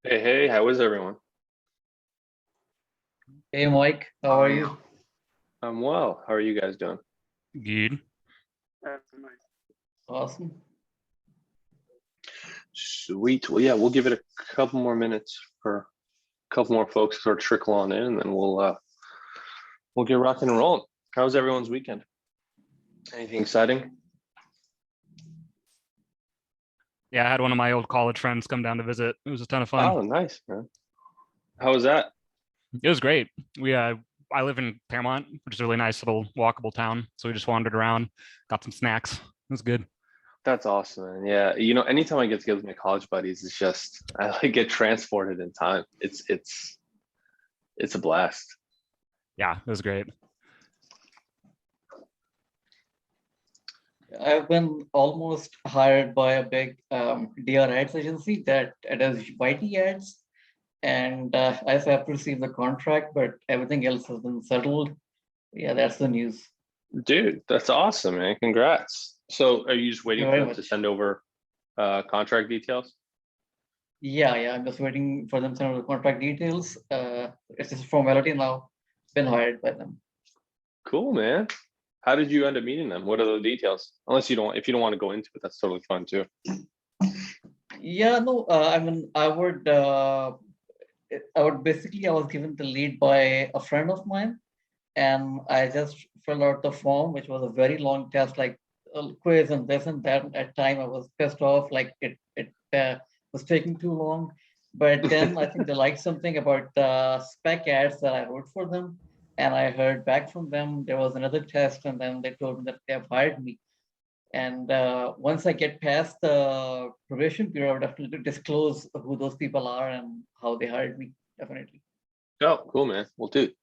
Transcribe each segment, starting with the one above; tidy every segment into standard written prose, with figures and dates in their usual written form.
Hey, hey, how is everyone? Hey Mike, how are you? I'm well. How are you guys doing? Good. Awesome. Sweet. Well, yeah, we'll give it a couple more minutes for a couple more folks to sort of trickle on in, and then we'll get rocking and rolling. How was everyone's weekend? Anything exciting? Yeah, I had one of my old college friends come down to visit. It was a ton of fun. Oh, nice, man. How was that? It was great. I live in Paramount, which is a really nice little walkable town. So we just wandered around, got some snacks. It was good. That's awesome, man. Yeah, anytime I get together with my college buddies, it's just I like get transported in time. It's a blast. Yeah, it was great. I've been almost hired by a big DR ads agency that does YT ads, and I have received the contract, but everything else has been settled. Yeah, that's the news. Dude, that's awesome, man. Congrats. So are you just waiting Thank for you very them to much. send over contract details? Yeah, I'm just waiting for them to send the contract details. It's just a formality now. Been hired by them. Cool, man. How did you end up meeting them? What are the details? If you don't want to go into it, that's totally fine too. Yeah, no, I mean, I would basically, I was given the lead by a friend of mine, and I just filled out the form, which was a very long test, like a quiz and this and that. At time, I was pissed off, like it was taking too long. But then I think they liked something about the spec ads that I wrote for them, and I heard back from them. There was another test, and then they told me that they have hired me. And once I get past the probation period, I would definitely disclose who those people are and how they hired me. Definitely. Oh, cool, man. Well, dude,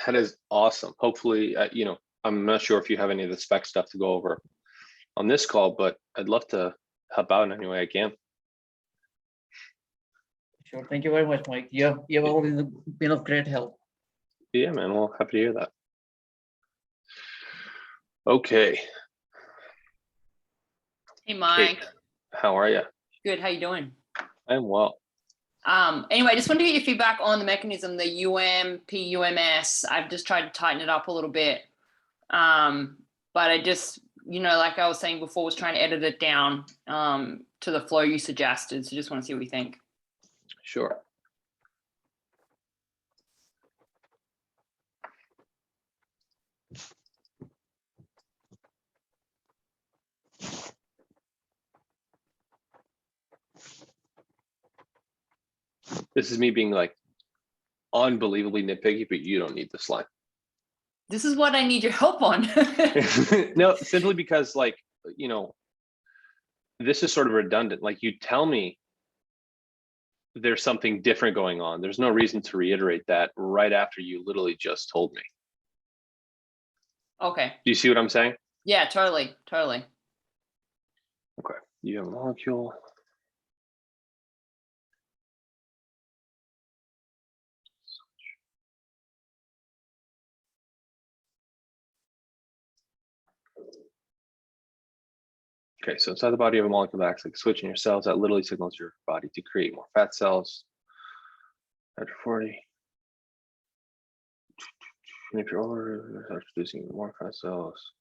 that is awesome. Hopefully, I'm not sure if you have any of the spec stuff to go over on this call, but I'd love to help out in any way I can. Sure. Thank you very much, Mike. You have always been of great help. Yeah, man. Well, happy to hear that. Okay. Hey, Mike. Kate, how are you? Good. How you doing? I'm well. Anyway, I just wanted to get your feedback on the mechanism, the PUMS. I've just tried to tighten it up a little bit. But I just, like I was saying before, was trying to edit it down to the flow you suggested. So just want to see what you think. Sure. This is me being like unbelievably nitpicky, but you don't need this line. This is what I need your help on. No, simply because this is sort of redundant. Like you tell me there's something different going on. There's no reason to reiterate that right after you literally just told me. Okay. Do you see what I'm saying? Yeah, totally. Okay. You have a molecule. Okay, so inside the body of a molecule that acts like a switch in your cells that literally signals your body to create more fat cells. After 40. And if you're older, starts producing more fat cells.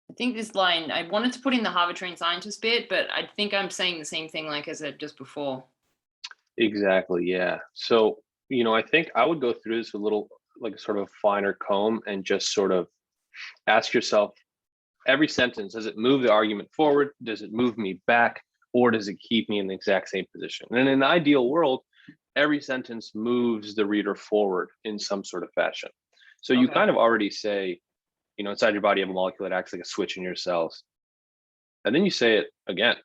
I think this line, I wanted to put in the Harvard trained scientist bit, but I think I'm saying the same thing like I said just before. Exactly, yeah. So, I think I would go through this a little like a sort of finer comb and just sort of ask yourself every sentence, does it move the argument forward? Does it move me back? Or does it keep me in the exact same position? And in an ideal world, every sentence moves the reader forward in some sort of fashion. So you kind of already say, inside your body you have a molecule that acts like a switch in your cells. And then you say it again,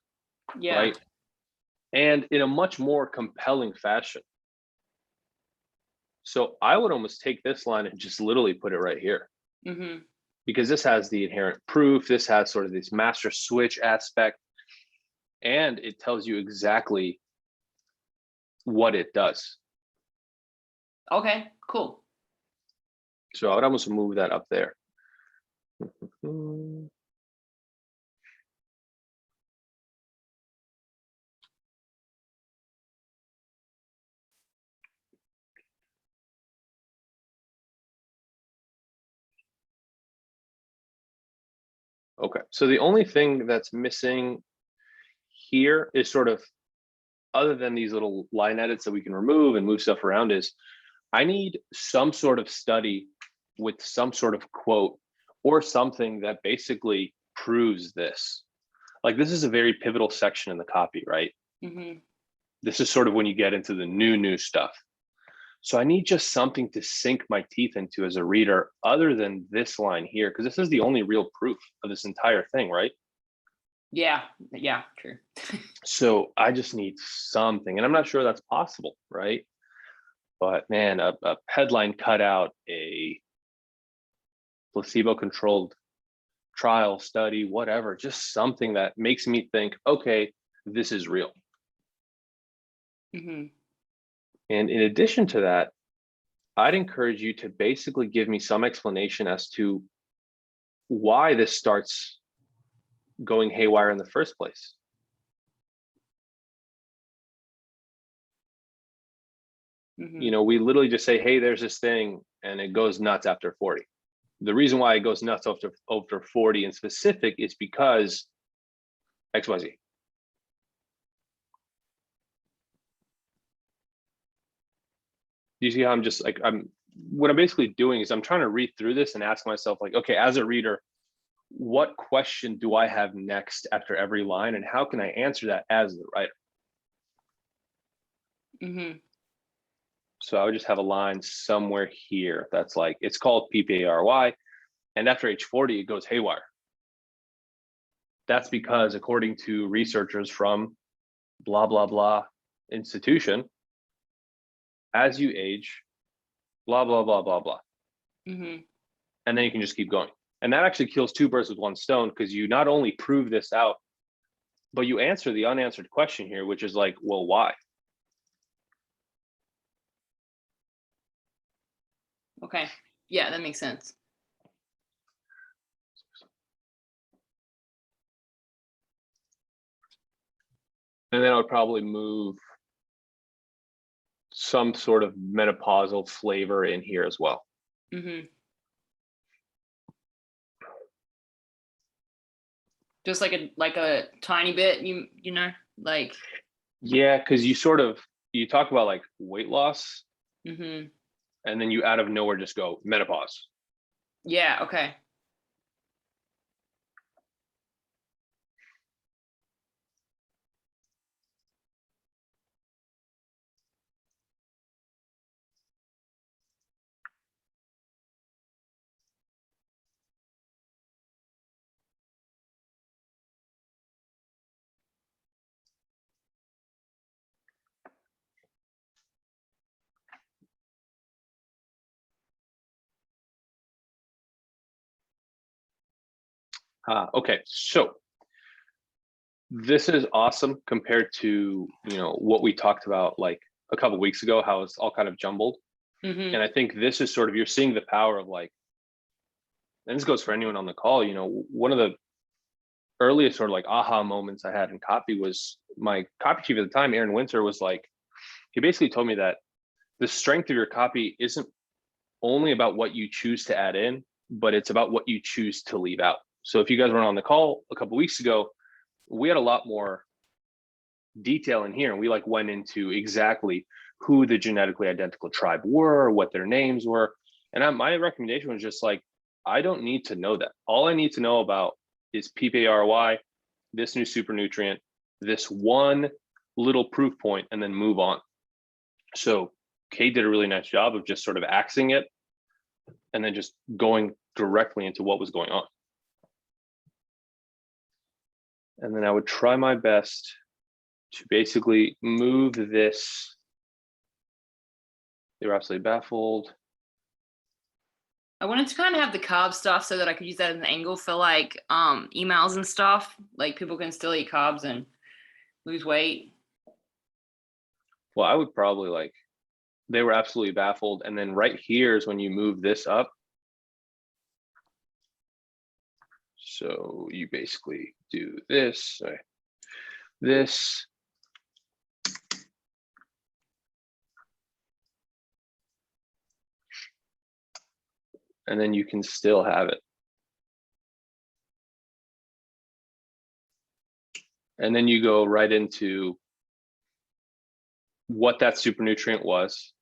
Yeah. right? And in a much more compelling fashion. So I would almost take this line and just literally put it right here. Mm-hmm. Because this has the inherent proof, this has sort of this master switch aspect, and it tells you exactly what it does. Okay, cool. So I would almost move that up there. Okay, so the only thing that's missing here is sort of, other than these little line edits that we can remove and move stuff around, is I need some sort of study with some sort of quote or something that basically proves this. Like, this is a very pivotal section in the copy, right? Mhm. This is sort of when you get into the new stuff. So I need just something to sink my teeth into as a reader other than this line here, because this is the only real proof of this entire thing, right? Yeah, true. So I just need something, and I'm not sure that's possible, right? But man, a headline cutout, a placebo-controlled trial study, whatever, just something that makes me think, okay, this is real. Mhm. And in addition to that, I'd encourage you to basically give me some explanation as to why this starts going haywire in the first place. Mhm. You know, we literally just say, hey, there's this thing, and it goes nuts after 40. The reason why it goes nuts after 40 in specific is because XYZ. You see how I'm just like, what I'm basically doing is I'm trying to read through this and ask myself, like, okay, as a reader, what question do I have next after every line, and how can I answer that as the writer? Mhm. So I would just have a line somewhere here that's like, it's called PPARY, and after age 40, it goes haywire. That's because according to researchers from blah, blah, blah institution, as you age, blah, blah, blah, blah, blah. Mhm. And then you can just keep going. And that actually kills two birds with one stone, because you not only prove this out, but you answer the unanswered question here, which is like, well, why? Okay. Yeah, that makes sense. And then I would probably move some sort of menopausal flavor in here as well. Mhm. Just like a tiny bit, you know, like. Yeah, because you talk about like weight loss, Mhm. and then you out of nowhere just go menopause. Yeah. Okay. Okay, so this is awesome compared to, you know, what we talked about like a couple weeks ago, how it's all kind of jumbled. Mhm. And I think this is sort of, you're seeing the power of like, and this goes for anyone on the call, you know, one of the earliest sort of like aha moments I had in copy was my copy chief at the time, Aaron Winter, was like, he basically told me that the strength of your copy isn't only about what you choose to add in, but it's about what you choose to leave out. So if you guys were on the call a couple weeks ago, we had a lot more detail in here, and we like went into exactly who the genetically identical tribe were, what their names were. And my recommendation was just like, I don't need to know that. All I need to know about is PPARY, this new super nutrient, this one little proof point, and then move on. So Kate did a really nice job of just sort of axing it and then just going directly into what was going on. And then I would try my best to basically move this. They were absolutely baffled. I wanted to kind of have the carb stuff so that I could use that as an angle for like emails and stuff. Like people can still eat carbs and lose weight. Well, I would probably like, they were absolutely baffled. And then right here is when you move this up. So you basically do this, this. And then you can still have it. And then you go right into what that super nutrient was,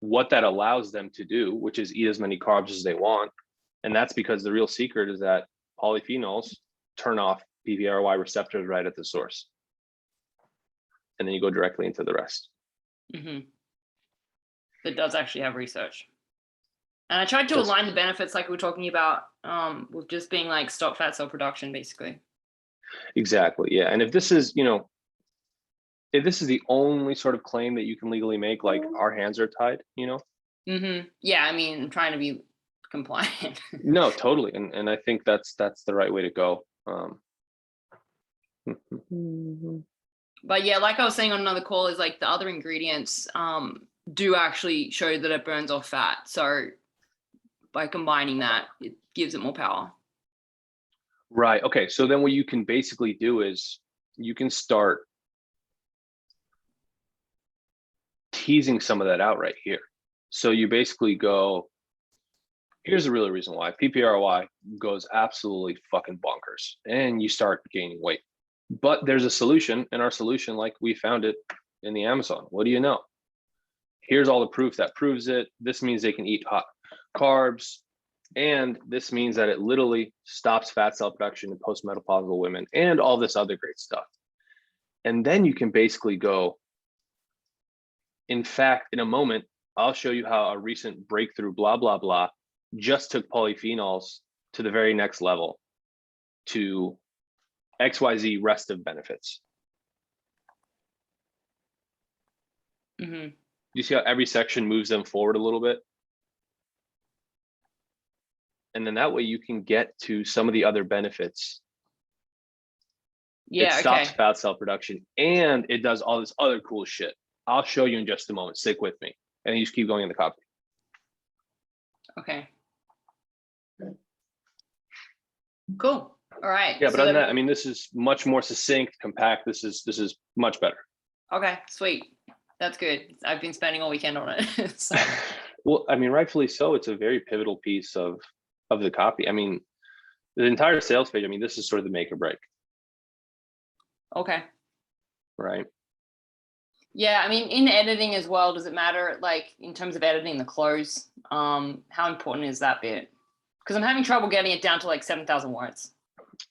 what that allows them to do, which is eat as many carbs as they want. And that's because the real secret is that polyphenols turn off PPAR-Y receptors right at the source. And then you go directly into the rest. Mm-hmm. It does actually have research. And I tried to That's- align the benefits like we were talking about with just being like stop fat cell production, basically. Exactly, yeah. And if this is, if this is the only sort of claim that you can legally make, like our hands are tied, Mm-hmm. Yeah, I mean, I'm trying to be compliant. No, totally. And I think that's the right way to go. But yeah, like I was saying on another call, is like the other ingredients do actually show that it burns off fat. So by combining that, it gives it more power. Right. Okay. So then what you can basically do is you can start teasing some of that out right here. So you basically go, here's the real reason why PPAR-Y goes absolutely fucking bonkers and you start gaining weight. But there's a solution, and our solution, like we found it in the Amazon. What do you know? Here's all the proof that proves it. This means they can eat hot carbs. And this means that it literally stops fat cell production in postmenopausal women and all this other great stuff. And then you can basically go, in fact, in a moment, I'll show you how a recent breakthrough, blah, blah, blah, just took polyphenols to the very next level to XYZ rest of benefits. Mm-hmm. You see how every section moves them forward a little bit? And then that way you can get to some of the other benefits. Yeah, it stops okay. fat cell production and it does all this other cool shit. I'll show you in just a moment. Stick with me. And you just keep going in the copy. Okay. Cool. All right. Yeah, but So other than then- that, I mean, this is much more succinct, compact. This is much better. Okay, sweet. That's good. I've been spending all weekend on it. So. Well, I mean, rightfully so. It's a very pivotal piece of the copy. I mean, the entire sales page, I mean, this is sort of the make or break, Okay. right? Yeah, I mean, in editing as well, does it matter, like, in terms of editing the close, how important is that bit? Because I'm having trouble getting it down to like 7,000 words.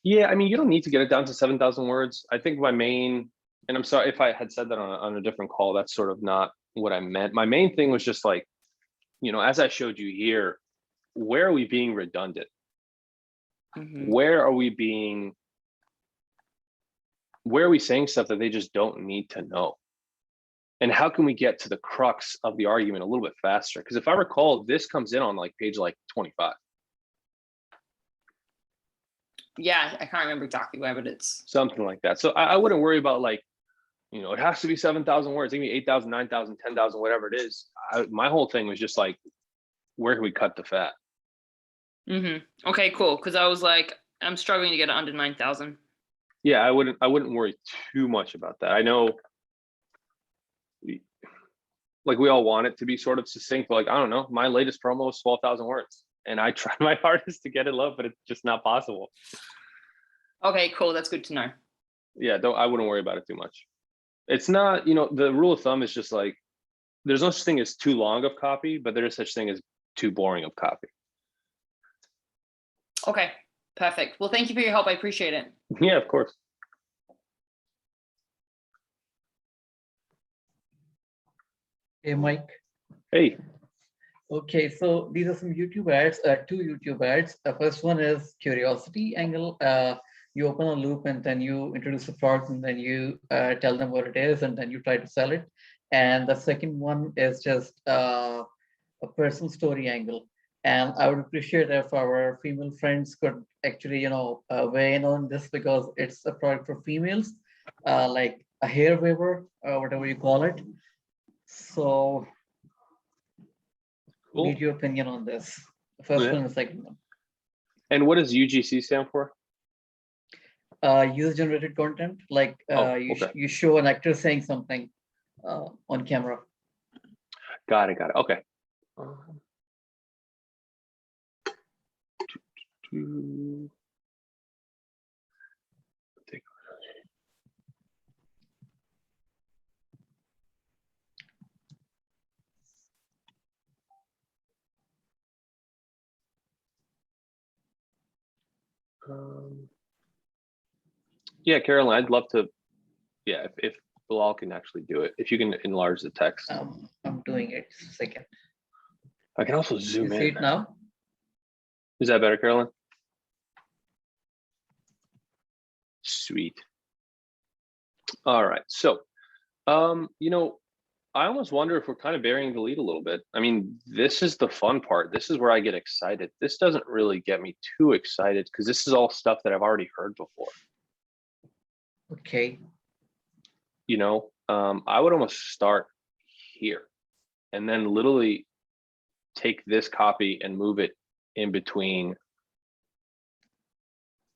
Yeah, I mean, you don't need to get it down to 7,000 words. I think my main, and I'm sorry if I had said that on a different call, that's sort of not what I meant. My main thing was just like, as I showed you here, where are we being redundant? Mm-hmm. Where are we saying stuff that they just don't need to know? And how can we get to the crux of the argument a little bit faster? Because if I recall, this comes in on like page like 25. Yeah, I can't remember exactly where, but it's Something like that. So I wouldn't worry about like, it has to be 7,000 words, maybe 8,000, 9,000, 10,000, whatever it is. My whole thing was just like, where can we cut the fat? mm-hmm. Okay, cool. Because I was like, I'm struggling to get it under 9,000. Yeah, I wouldn't worry too much about that. I know, like we all want it to be sort of succinct, but like, I don't know, my latest promo was 12,000 words and I tried my hardest to get it low, but it's just not possible. Okay, cool. That's good to know. Yeah, I wouldn't worry about it too much. It's not, the rule of thumb is just like, there's no such thing as too long of copy, but there is such thing as too boring of copy. Okay, perfect. Well, thank you for your help. I appreciate it. Yeah, of course. Hey, Mike. Hey. Okay, so these are some YouTube ads, two YouTube ads. The first one is curiosity angle. You open a loop and then you introduce a product and then you tell them what it is and then you try to sell it. And the second one is just a personal story angle. And I would appreciate if our female friends could actually, weigh in on this because it's a product for females, like a hair waiver, whatever you call it. So Cool. need your opinion on this. The first Yeah. one and the second one. And what does UGC stand for? User generated content, like okay. you show an actor saying something on camera. Got it. Okay. Yeah, Caroline, I'd love to. Yeah, if Bilal can actually do it, if you can enlarge the text. I'm doing it. Just a second. I can also You zoom see in. it now? Is that better, Caroline? Sweet. All right. So, you know, I almost wonder if we're kind of burying the lead a little bit. I mean, this is the fun part. This is where I get excited. This doesn't really get me too excited because this is all stuff that I've already heard before. Okay. You know, I would almost start here and then literally take this copy and move it in between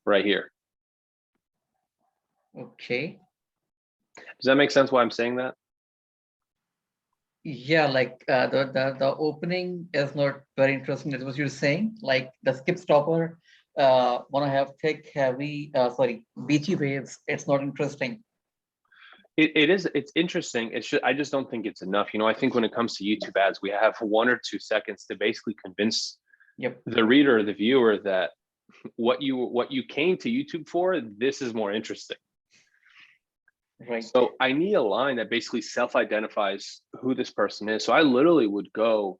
right here. Okay. Does that make sense why I'm saying that? Yeah, like the opening is not very interesting. That's what you're saying. Like the skip stopper, want to have thick, heavy, beachy waves. It's not interesting. It is, it's interesting. It's just, I just don't think it's enough. You know, I think when it comes to YouTube ads, we have 1 or 2 seconds to basically convince Yep. the reader or the viewer that what you came to YouTube for, this is more interesting. Right. So I need a line that basically self-identifies who this person is. So I literally would go,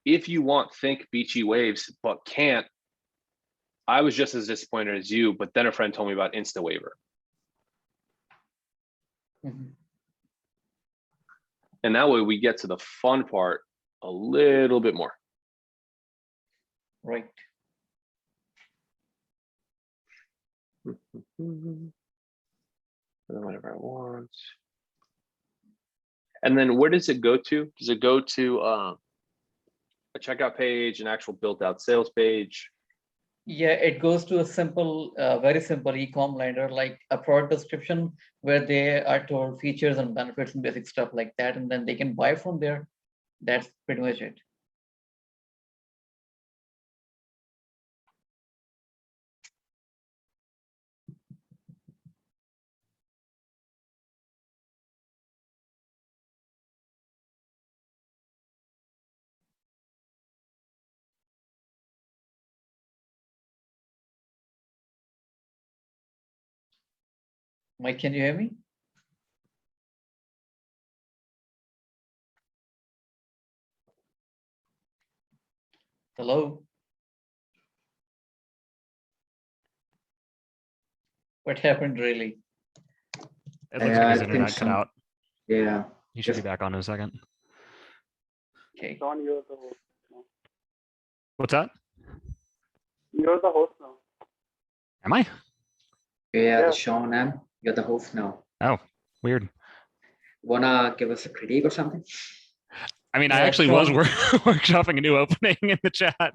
if you want think beachy waves, but can't, I was just as disappointed as you, but then a friend told me about InstaWaiver. Mhm. And that way we get to the fun part a little bit more. Right. And then whatever I want. And then where does it go to? Does it go to a checkout page, an actual built out sales page? Yeah, it goes to a simple, very simple e-com liner, like a product description where they are told features and benefits and basic stuff like that, and then they can buy from there. That's pretty much it. Mike, can you hear me? Hello? What happened really? It looks Yeah, like his I think internet cut some- out. Yeah, He should be just- back on in a second. Okay. Don, you're the host now. What's that? You're the host now. Am I? yeah, Yeah. Sean M, you're the host now. Oh, weird. Wanna give us a critique or something? I mean, I Yeah, actually was Sean. workshopping a new opening in the chat.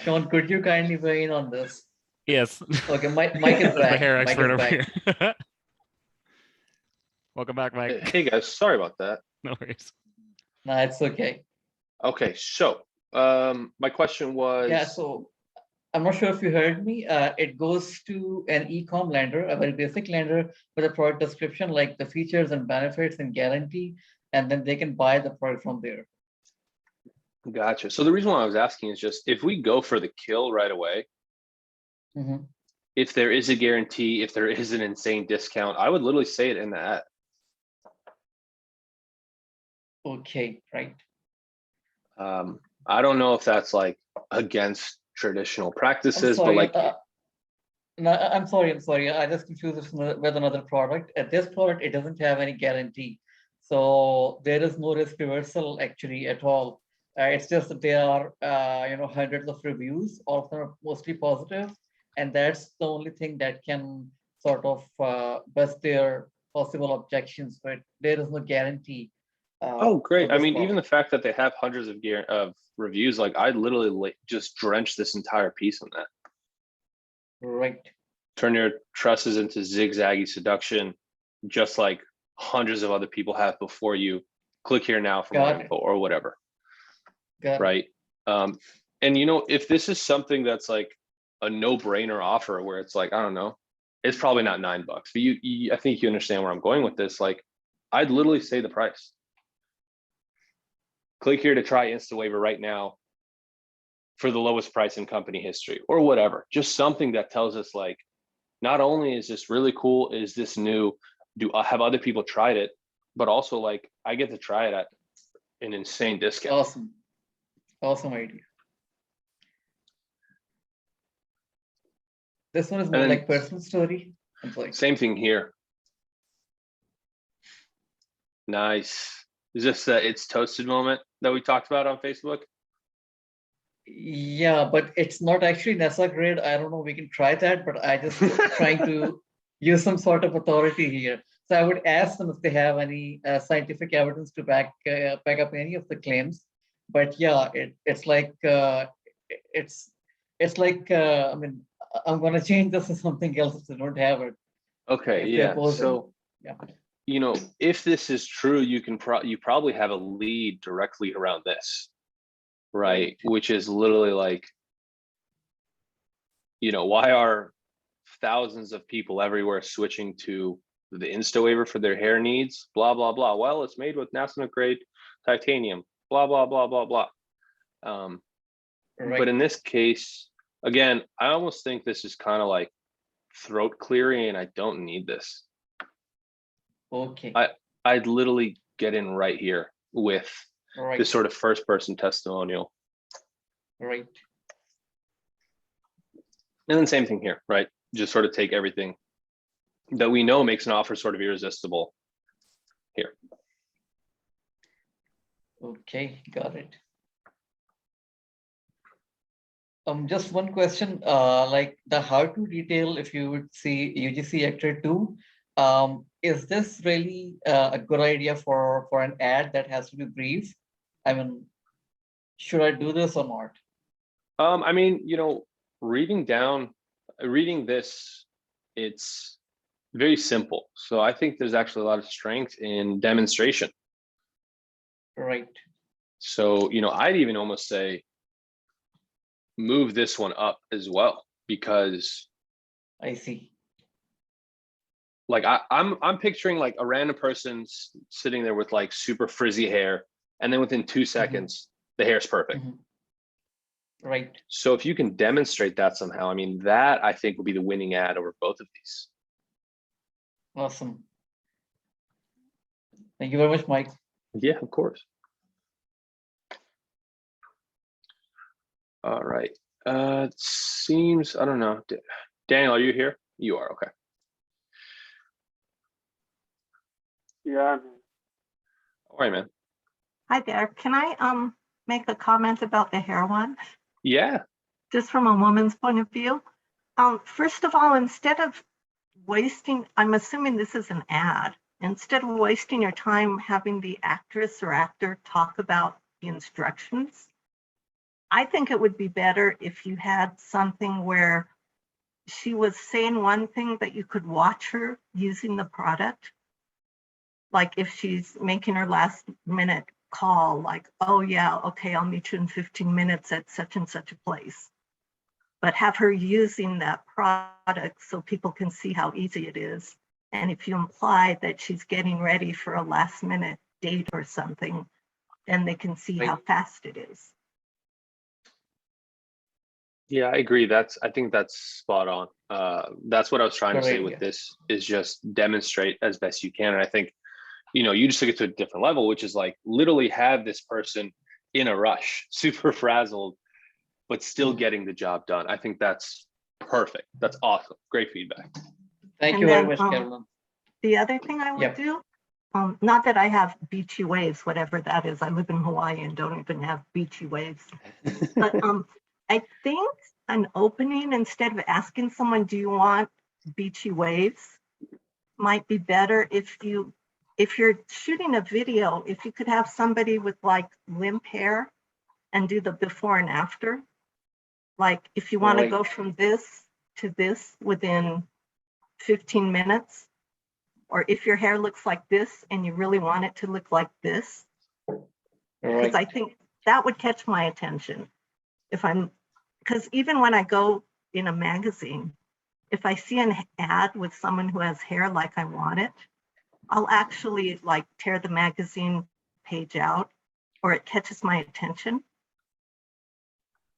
Sean, could you kindly weigh in on this? Yes. Okay, Mike is The back. hair Mike expert is over back. here. Welcome back, Mike. Hey guys, sorry about that. No worries. No, it's okay. Okay, so my question was, Yeah, so I'm not sure if you heard me. It goes to an e-com lender, a very basic lender with a product description like the features and benefits and guarantee, and then they can buy the product from there. gotcha. So the reason why I was asking is just if we go for the kill right away, Mhm. if there is a guarantee, if there is an insane discount, I would literally say it in the ad. Okay, right. I don't know if that's like against traditional I'm practices, but sorry. like, No, I'm sorry. I just confused this with another product. At this product, it doesn't have any guarantee. So there is no risk reversal actually at all. It's just that there are, hundreds of reviews, all of them are mostly positive, and that's the only thing that can sort of bust their possible objections. But there is no guarantee. oh, great. for I this mean, even product. the fact that they have hundreds of reviews, like I'd literally just drench this entire piece on that. Right. Turn your trusses into zigzaggy seduction, just like hundreds of other people have before you. Click here now for more Got it. info or whatever, Got it. right? And you know, if this is something that's like a no-brainer offer where it's like, I don't know, it's probably not $9, but I think you understand where I'm going with this. Like, I'd literally say the price. Click here to try InstaWaiver right now. for the lowest price in company history or whatever. Just something that tells us like, not only is this really cool, is this new, have other people tried it, but also like I get to try it at an insane discount. Awesome. Awesome idea. This one is more And like personal story. It's like, same thing here. Nice. Is this It's Toasted moment that we talked about on Facebook? yeah, but it's not actually NASA grade. I don't know, we can try that, but I just trying to use some sort of authority here. So I would ask them if they have any scientific evidence to back up any of the claims. But yeah, it's like I mean, I'm gonna change this to something else if they don't have it. Okay, If they yeah. oppose it. So, Yeah. you know, if this is true, you probably have a lead directly around this, right? Which is literally like, you know, why are thousands of people everywhere switching to the Insta waiver for their hair needs? Blah blah blah. Well, it's made with NASA grade titanium. Blah blah blah blah blah. But in this case, again, I almost think this is kind of like throat clearing, and I don't need this. Okay. I'd literally get in right here with this sort of first person testimonial. Right. And then same thing here, right? Just sort of take everything that we know makes an offer sort of irresistible here. Okay, got it. Just one question, like the how-to detail, if you would see UGC Actor 2, is this really a good idea for an ad that has to be brief? I mean, should I do this or not? I mean, you know, reading this, it's very simple. So I think there's actually a lot of strength in demonstration. Right. So, you know, I'd even almost say move this one up as well, because I see. like I'm picturing like a random person sitting there with like super frizzy hair, and then within 2 seconds, the hair's perfect. Right. So if you can demonstrate that somehow, I mean, that I think will be the winning ad over both of these. Awesome. Thank you very much, Mike. Yeah, of course. All right. It seems, I don't know. Daniel, are you here? You are, okay. Yeah. All right, man. Hi there. Can I make a comment about the hair one? Yeah. Just from a woman's point of view. First of all, instead of wasting, I'm assuming this is an ad, instead of wasting your time having the actress or actor talk about the instructions, I think it would be better if you had something where she was saying one thing that you could watch her using the product. Like if she's making her last minute call, like, oh yeah, okay, I'll meet you in 15 minutes at such and such a place. But have her using that product so people can see how easy it is. And if you imply that she's getting ready for a last minute date or something, then they can see how fast it is. Yeah, I agree. I think that's spot on. That's what I was trying to say with this, is just demonstrate as best you can. And I think, you know, you just took it to a different level, which is like literally have this person in a rush, super frazzled, but still getting the job done. I think that's perfect. That's awesome. Great feedback. Thank you very much, Carolyn. The other thing I would do, not that I have beachy waves, whatever that is. I live in Hawaii and don't even have beachy waves. But I think an opening, instead of asking someone, do you want beachy waves, might be better if you're shooting a video, if you could have somebody with like limp hair and do the before and after. Like if you want to go from this to this within 15 minutes, or if your hair looks like this and you really want it to look like this, because I think that would catch my attention. Because even when I go in a magazine, if I see an ad with someone who has hair like I want it, I'll actually like tear the magazine page out, or it catches my attention.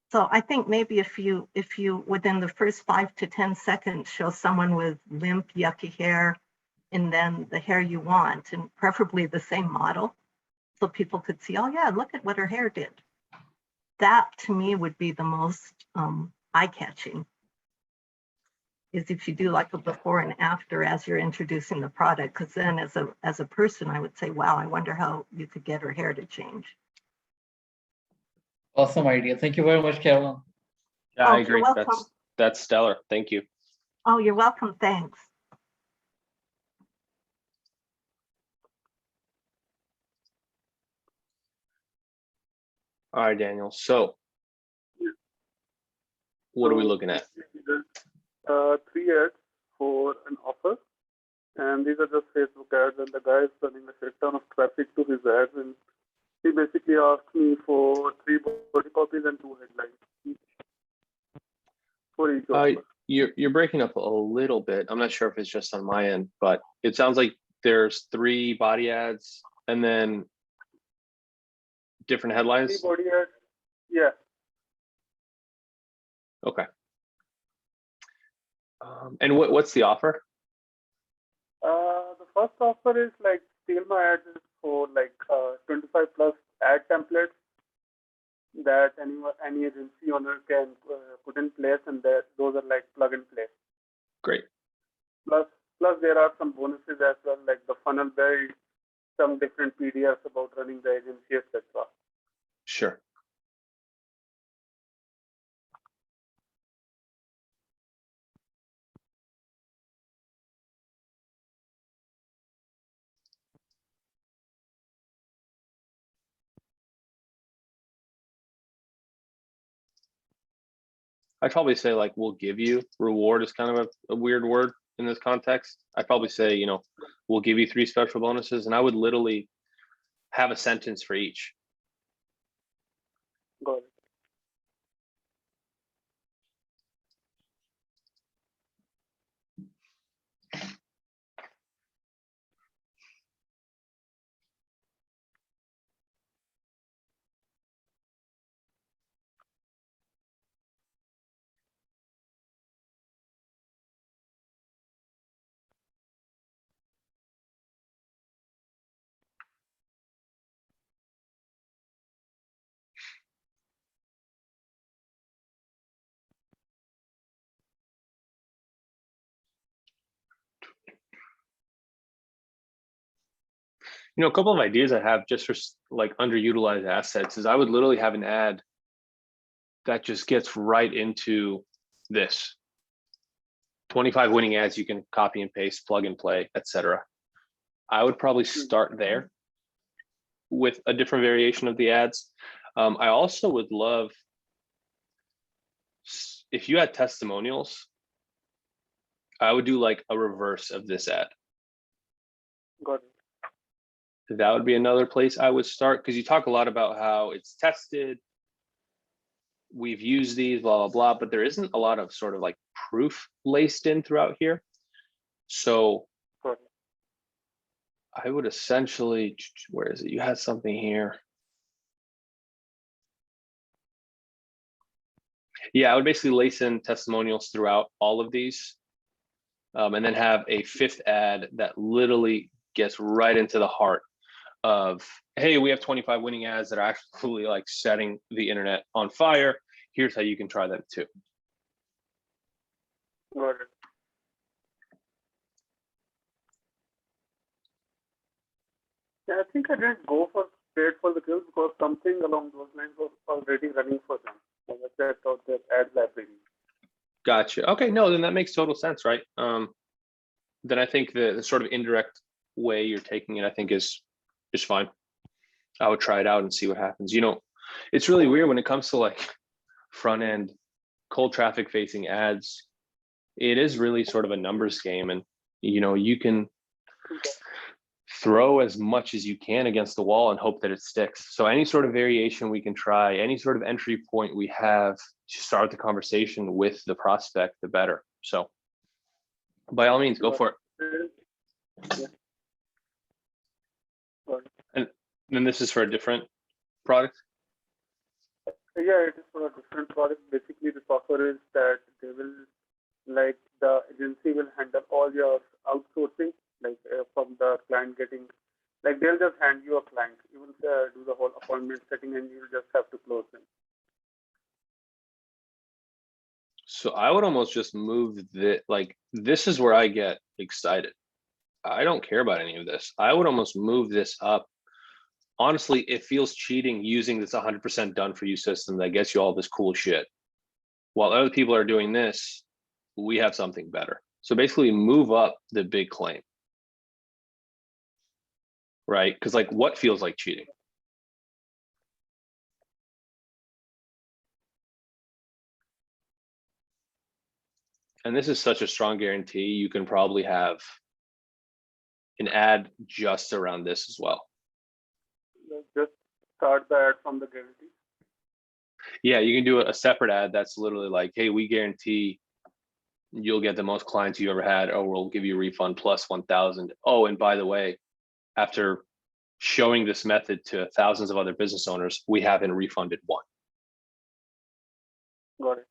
So I think maybe if you within the first 5 to 10 seconds show someone with limp, yucky hair, and then the hair you want, and preferably the same model, so people could see, oh yeah, look at what her hair did. That to me would be the most eye-catching. Is if you do like a before and after as you're introducing the product, because then as a person, I would say, wow, I wonder how you could get her hair to change. Awesome idea. Thank you very much, Carolyn. Yeah, Oh, I you're agree. welcome. That's stellar. Thank you. Oh, you're welcome. Thanks. All right, Daniel. So what are we looking at? 3 ads for an offer, and these are just Facebook ads, and the guy is running a shit ton of traffic to his ads, and he basically asked me for 3 body copies and 2 headlines for each offer. You're breaking up a little bit. I'm not sure if it's just on my end, but it sounds like there's 3 body ads and then different 3 headlines. body ads, yeah. Okay. And what's the offer? The first offer is like steal my ads is for like 25 plus ad templates that any agency owner can put in place, and that those are like plug and play. Great. Plus there are some bonuses as well, like the funnel build, some different PDFs about running the agency, etc. Sure. I'd probably say like we'll give you. Reward is kind of a weird word in this context. I'd probably say, you know, we'll give you 3 special bonuses, and I would literally have a sentence for each. Got it. You know, a couple of ideas I have just for like underutilized assets is I would literally have an ad that just gets right into this. 25 winning ads you can copy and paste, plug and play, etc. I would probably start there with a different variation of the ads. I also would love if you had testimonials, I would do like a reverse of this ad. Got it. That would be another place I would start, because you talk a lot about how it's tested. We've used these, blah, blah, blah, but there isn't a lot of sort of like proof laced in throughout here. So Got it. I would essentially, where is it? You had something here. Yeah, I would basically lace in testimonials throughout all of these, and then have a 5th ad that literally gets right into the heart of, hey, we have 25 winning ads that are actually like setting the internet on fire. Here's how you can try them too. Got it. Yeah, I think I didn't go for straight for the kills because something along those lines was already running for them. So I checked out their ad library. Gotcha. Okay, no, then that makes total sense, right? Then I think the sort of indirect way you're taking it, I think is fine. I would try it out and see what happens. You know, it's really weird when it comes to like front end cold traffic facing ads. It is really sort of a numbers game, and you know, you can throw as much as you can against the wall and hope that it sticks. So any sort of variation we can try, any sort of entry point we have to start the conversation with the prospect, the better. So by all means, go for it. Yeah. And then this is for a different product. Yeah, it is for a different product. Basically, the offer is that they will, like, the agency will handle all your outsourcing, like from the client getting, like they'll just hand you a client. You will do the whole appointment setting, and you'll just have to close them. So I would almost just move that, like, this is where I get excited. I don't care about any of this. I would almost move this up. Honestly, it feels cheating using this 100% done for you system that gets you all this cool shit. While other people are doing this, we have something better. So basically move up the big claim, right? Because like, what feels like cheating? And this is such a strong guarantee. You can probably have an ad just around this as well. Just start the ad from the guarantee. Yeah, you can do a separate ad that's literally like, hey, we guarantee you'll get the most clients you ever had, or we'll give you a refund plus 1,000. Oh, and by the way, after showing this method to thousands of other business owners, we haven't refunded one. Got it.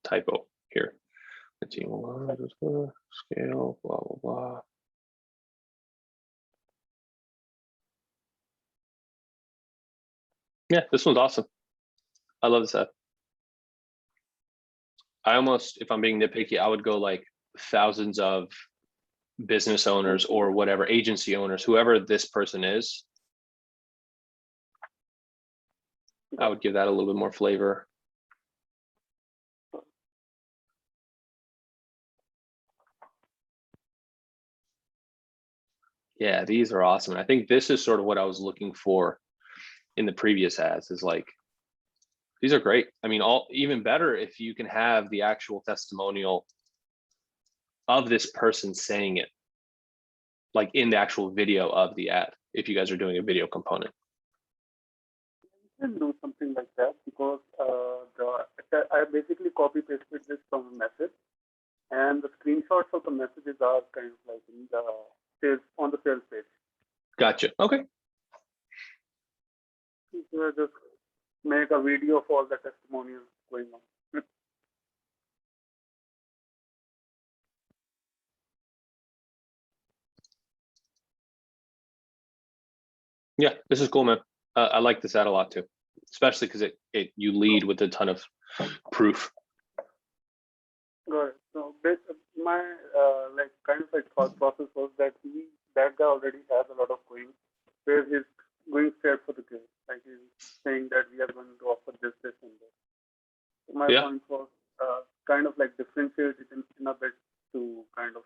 Typo here. Scale, blah, blah, blah. Yeah, this one's awesome. I love this ad. I almost, if I'm being nitpicky, I would go like thousands of business owners or whatever, agency owners, whoever this person is. I would give that a little bit more flavor. Yeah, these are awesome. I think this is sort of what I was looking for in the previous ads, is like, these are great. I mean, even better if you can have the actual testimonial of this person saying it, like in the actual video of the ad, if you guys are doing a video component. You can do something like that, because I basically copy pasted this from a message, and the screenshots of the messages are kind of like in the sales, on the sales page. Gotcha. Okay. So just make a video of all the testimonials going on. Yeah, this is cool, man. I like this ad a lot too, especially because you lead with a ton of proof. Got it. So my like kind of like thought process was that that guy already has a lot of going, where he's going straight for the kill. Like he's saying that we are going to offer this, and this. So my point was kind of like differentiate it in a bit to kind of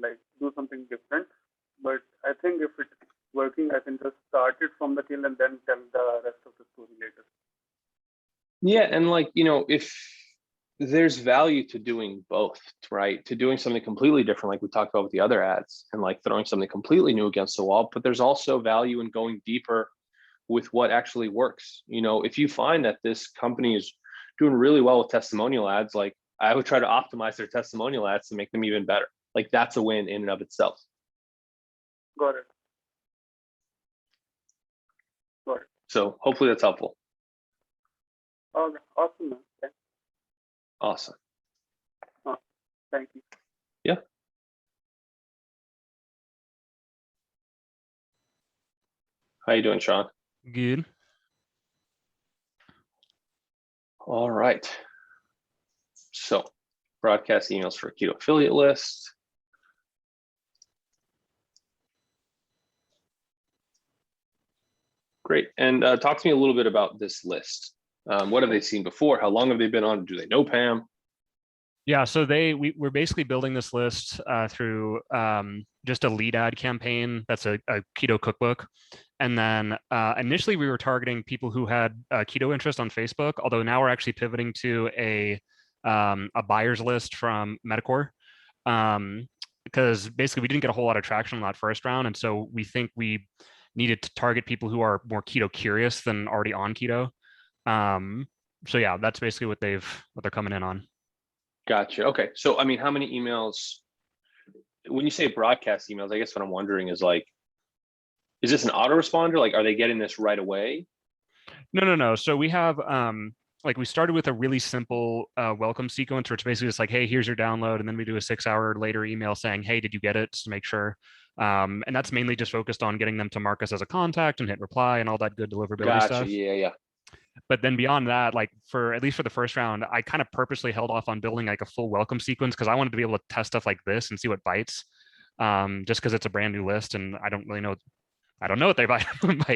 like do something different. But I think if it's working, I can just start it from the kill and then tell the rest of the story later. Yeah, and like, you know, if there's value to doing both, right? To doing something completely different, like we talked about with the other ads, and like throwing something completely new against the wall, but there's also value in going deeper with what actually works. You know, if you find that this company is doing really well with testimonial ads, like I would try to optimize their testimonial ads to make them even better. Like that's a win in and of itself. Got it. Got it. So hopefully that's helpful. Okay, awesome, man. Okay. Awesome. Thank you. Yeah. How you doing, Sean? Good. All right. So broadcast emails for Keto affiliate list. Great. And talk to me a little bit about this list. What have they seen before? How long have they been on? Do they know Pam? Yeah, so we're basically building this list through just a lead ad campaign. That's a keto cookbook. And then initially we were targeting people who had keto interest on Facebook, although now we're actually pivoting to a buyer's list from Metacore. Because basically we didn't get a whole lot of traction on that first round. And so we think we needed to target people who are more keto curious than already on keto. So yeah, that's basically what they're coming in on. Gotcha. Okay. So, I mean, how many emails, when you say broadcast emails, I guess what I'm wondering is like, is this an autoresponder? Like, are they getting this right away? No. So we have, like we started with a really simple welcome sequence, where it's basically just like, hey, here's your download. And then we do a 6-hour later email saying, hey, did you get it? Just to make sure. And that's mainly just focused on getting them to mark us as a contact and hit reply and all that good deliverability Gotcha. stuff. Yeah. But then beyond that, like at least for the first round, I kind of purposely held off on building like a full welcome sequence because I wanted to be able to test stuff like this and see what bites. Just because it's a brand new list and I don't know what they bite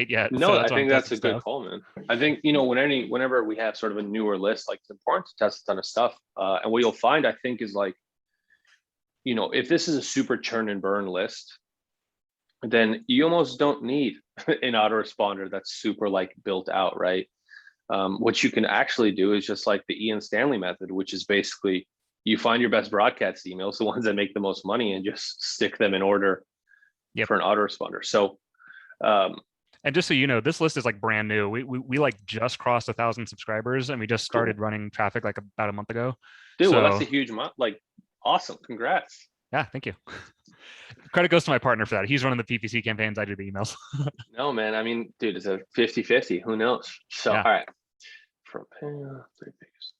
yet. No, So I think that's a good stuff. call, man. I think, whenever we have sort of a newer list, like it's important to test a ton of stuff. And what you'll find, I think, is like, if this is a super churn and burn list, then you almost don't need an autoresponder that's super like built out, right? What you can actually do is just like the Ian Stanley method, which is basically you find your best broadcast emails, the ones that make the most money, and just stick them in order for an autoresponder. So, and just so you know, this list is like brand new. We like just crossed 1,000 subscribers, and we just started running traffic like about a month ago. Dude, well, that's a huge amount. Like, awesome, congrats. Yeah, thank you. Credit goes to my partner for that. He's running the PPC campaigns. I do the emails. No, man. I mean, dude, it's a 50-50. Who knows? So, Yeah. all right. From 3 pages.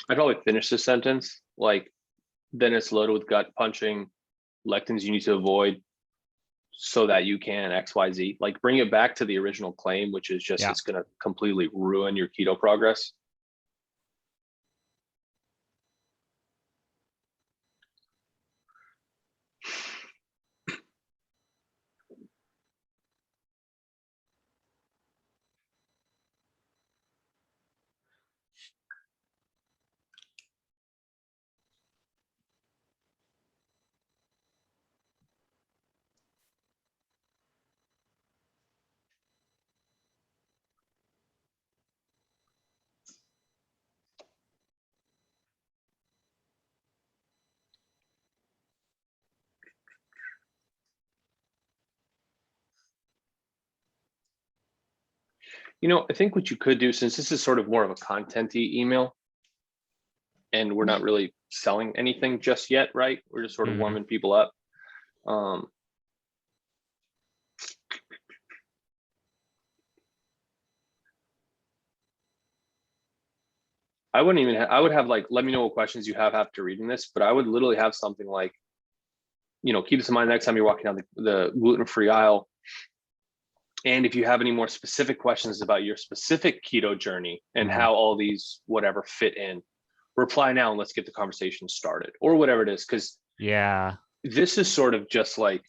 I'd probably finish this sentence like, then it's loaded with gut punching lectins you need to avoid so that you can XYZ. Like, bring it back to the original claim, which is just it's going to completely ruin your keto progress. I think what you could do, since this is sort of more of a content-y email, and we're not really selling anything just yet, right? We're just sort of warming people up. I wouldn't even, I would have like, let me know what questions you have after reading this, but I would literally have something like, keep this in mind next time you're walking down the gluten-free aisle. And if you have any more specific questions about your specific keto journey and how all these whatever fit in, reply now and let's get the conversation started, or whatever it is. Because this is sort of just like,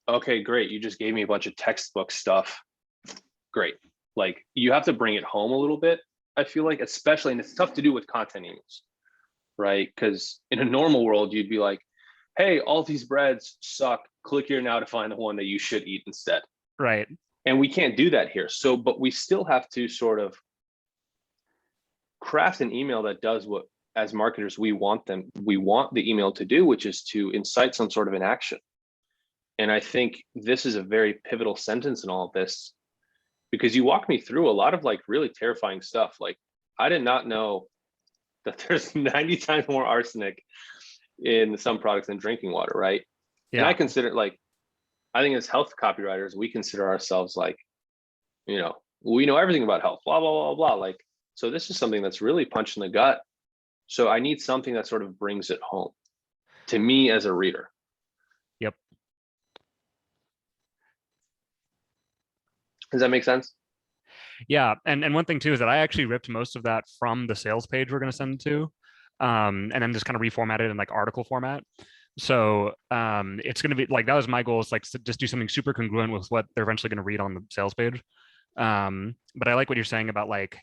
okay, great, you just gave me a bunch of textbook stuff. Great. Like, you have to bring it home a little bit, I feel like, especially, and it's tough to do with content emails, right? Because in a normal world, you'd be like, hey, all these breads suck. Click here now to find the one that you should eat instead. Right. And we can't do that here. So, but we still have to sort of craft an email that does what, as marketers, we want the email to do, which is to incite some sort of an action. And I think this is a very pivotal sentence in all of this, because you walk me through a lot of like really terrifying stuff. Like, I did not know that there's 90 times more arsenic in some products than drinking water, right? Yeah. And I consider, like, I think as health copywriters, we consider ourselves like, we know everything about health, blah, blah, blah, blah. Like, so this is something that's really punch in the gut. So I need something that sort of brings it home to me as a reader. Does that make sense? Yeah, and one thing too is that I actually ripped most of that from the sales page we're going to send it to, and then just kind of reformatted in like article format. So it's going to be like, that was my goal, is like just do something super congruent with what they're eventually going to read on the sales page. But I like what you're saying about like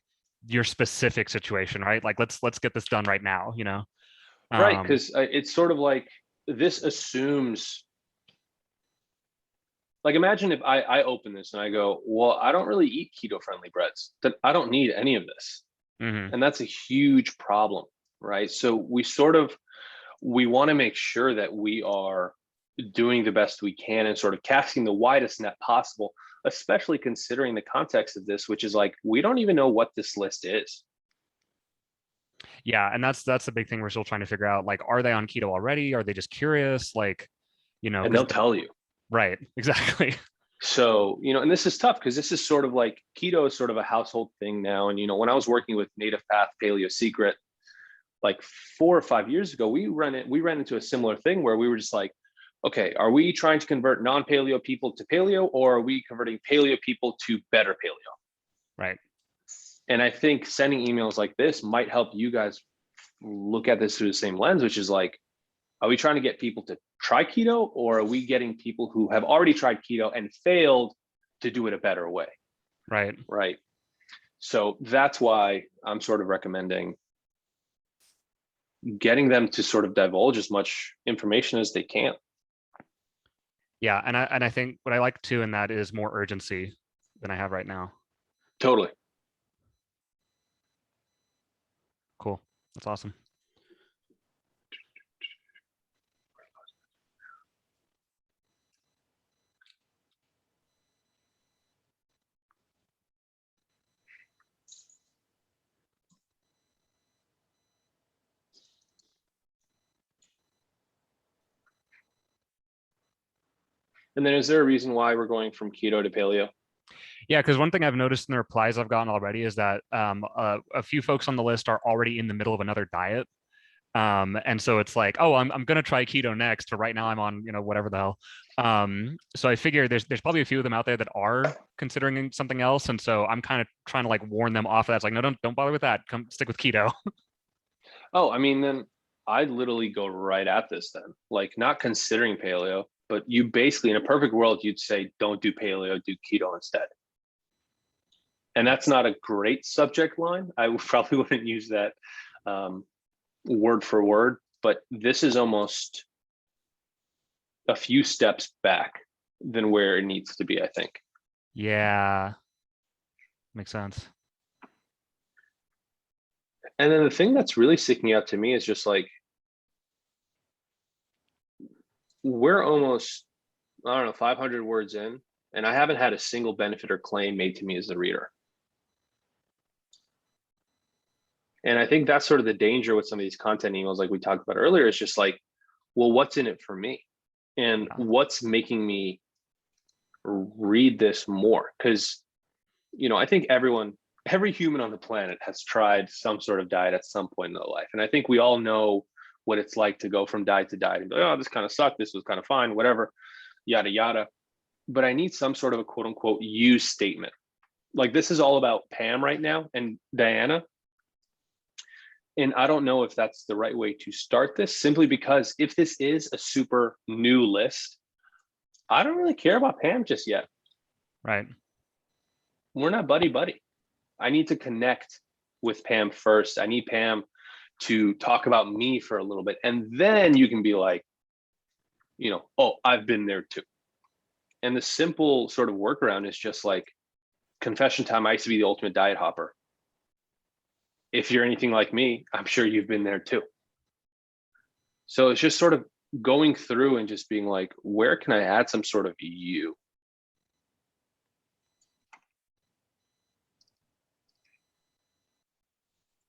your specific situation, right? Like let's get this done right now, you know? Right, because it's sort of like, this assumes, like, imagine if I open this and I go, well, I don't really eat keto friendly breads, that I don't need any of this. Mhm. And that's a huge problem, right? So we want to make sure that we are doing the best we can and sort of casting the widest net possible, especially considering the context of this, which is like, we don't even know what this list is. Yeah, and that's the big thing we're still trying to figure out. Like, are they on keto already? Are they just curious? Like, you know, And 'cause they'll tell you. right, exactly. So, and this is tough because this is sort of like, keto is sort of a household thing now. And, when I was working with Native Path Paleo Secret, like 4 or 5 years ago, we ran into a similar thing where we were just like, okay, are we trying to convert non-paleo people to paleo, or are we converting paleo people to better paleo? Right. And I think sending emails like this might help you guys look at this through the same lens, which is like, are we trying to get people to try keto, or are we getting people who have already tried keto and failed to do it a better way? Right. Right. So that's why I'm sort of recommending getting them to sort of divulge as much information as they can. Yeah, and I think what I like too in that is more urgency than I have right now. Totally. Cool. That's awesome. And then is there a reason why we're going from keto to paleo? Yeah, because one thing I've noticed in the replies I've gotten already is that a few folks on the list are already in the middle of another diet. And so it's like, oh, I'm gonna try keto next, but right now I'm on, whatever the hell. So I figure there's probably a few of them out there that are considering something else. And so I'm kind of trying to like warn them off of that. It's like, no, don't bother with that. Come stick with keto. Oh, I mean, then I'd literally go right at this then, like, not considering paleo, but you basically, in a perfect world, you'd say, don't do paleo, do keto instead. And that's not a great subject line. I probably wouldn't use that word for word, but this is almost a few steps back than where it needs to be, I think. Yeah. Makes sense. And then the thing that's really sticking out to me is just like, we're almost, I don't know, 500 words in, and I haven't had a single benefit or claim made to me as the reader. And I think that's sort of the danger with some of these content emails, like we talked about earlier. It's just like, well, what's in it for me? And what's making me read this more? Because, I think every human on the planet has tried some sort of diet at some point in their life. And I think we all know what it's like to go from diet to diet and go, oh, this kind of sucked. This was kind of fine, whatever, yada, yada. But I need some sort of a quote unquote you statement. Like, this is all about Pam right now and Diana. And I don't know if that's the right way to start this, simply because if this is a super new list, I don't really care about Pam just yet. Right. We're not buddy. I need to connect with Pam first. I need Pam to talk about me for a little bit. And then you can be like, oh, I've been there too. And the simple sort of workaround is just like, confession time. I used to be the ultimate diet hopper. If you're anything like me, I'm sure you've been there too. So it's just sort of going through and just being like, where can I add some sort of you?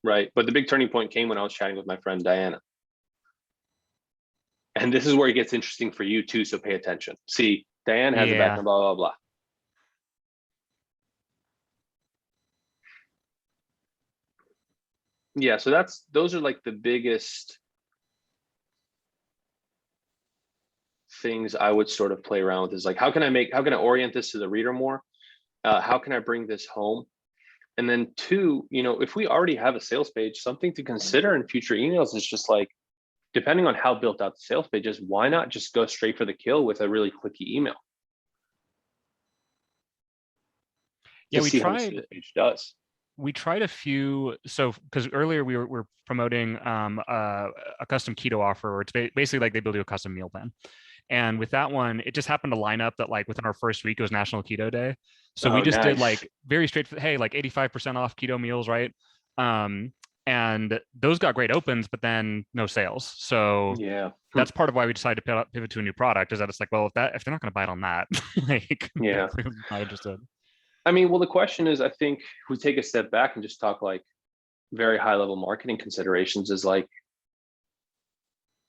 Right. But the big turning point came when I was chatting with my friend Diana. And this is where it gets interesting for you too. So pay attention. See, Diane has a background, blah, blah, blah. Yeah, so those are like the biggest things I would sort of play around with, is like, how can I orient this to the reader more? How can I bring this home? And then two, if we already have a sales page, something to consider in future emails is just like, depending on how built out the sales page is, why not just go straight for the kill with a really clicky email? Yeah, To we see how the tried. sales page does. We tried a few. So because earlier we were promoting a custom keto offer, where it's basically like they build you a custom meal plan. And with that one, it just happened to line up that like within our first week, it was National Keto Day. So we just did like very straight, hey, like 85% off keto meals, right? And those got great opens, but then no sales. So yeah, that's part of why we decided to pivot to a new product, is that it's like, well, if they're not going to bite on that, like, yeah, they're clearly not interested. I mean, well, the question is, I think if we take a step back and just talk like very high level marketing considerations, is like,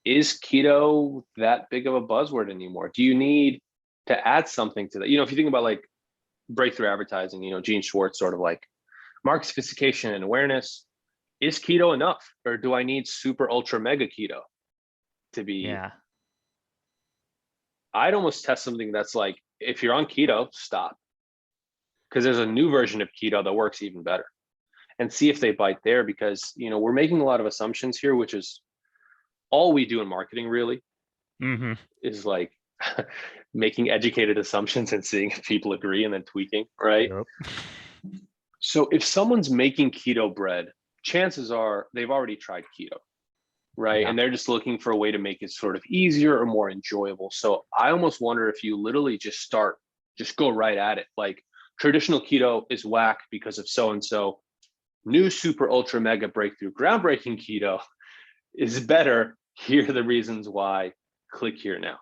is keto that big of a buzzword anymore? Do you need to add something to that? If you think about like breakthrough advertising, Gene Schwartz sort of like market sophistication and awareness. Is keto enough, or do I need super ultra mega keto to be? Yeah. I'd almost test something that's like, if you're on keto, stop, because there's a new version of keto that works even better, and see if they bite there. Because we're making a lot of assumptions here, which is all we do in marketing really. Is like making educated assumptions and seeing if people agree and then tweaking, right? Yep. So if someone's making keto bread, chances are they've already tried keto, right? Yeah. And they're just looking for a way to make it sort of easier or more enjoyable. So I almost wonder if you literally just go right at it. Like, traditional keto is whack because of so-and-so. New super ultra mega breakthrough groundbreaking keto is better. Here are the reasons why. Click here now.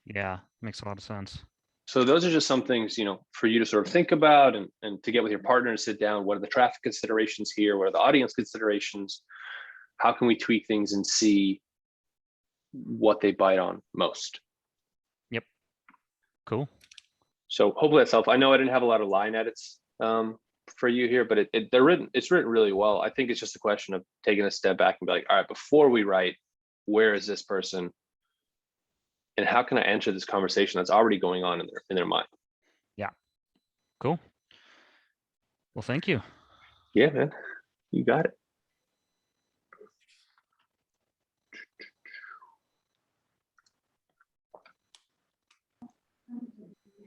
Yeah, makes a lot of sense. So those are just some things, for you to sort of think about, and to get with your partner and sit down. What are the traffic considerations here? What are the audience considerations? How can we tweak things and see what they bite on most? Yep. Cool. So hopefully that's helpful. I know I didn't have a lot of line edits for you here, but it's written really well. I think it's just a question of taking a step back and be like, all right, before we write, where is this person? And how can I enter this conversation that's already going on in their mind? Yeah. Cool. Well, thank you. Yeah, man, you got it.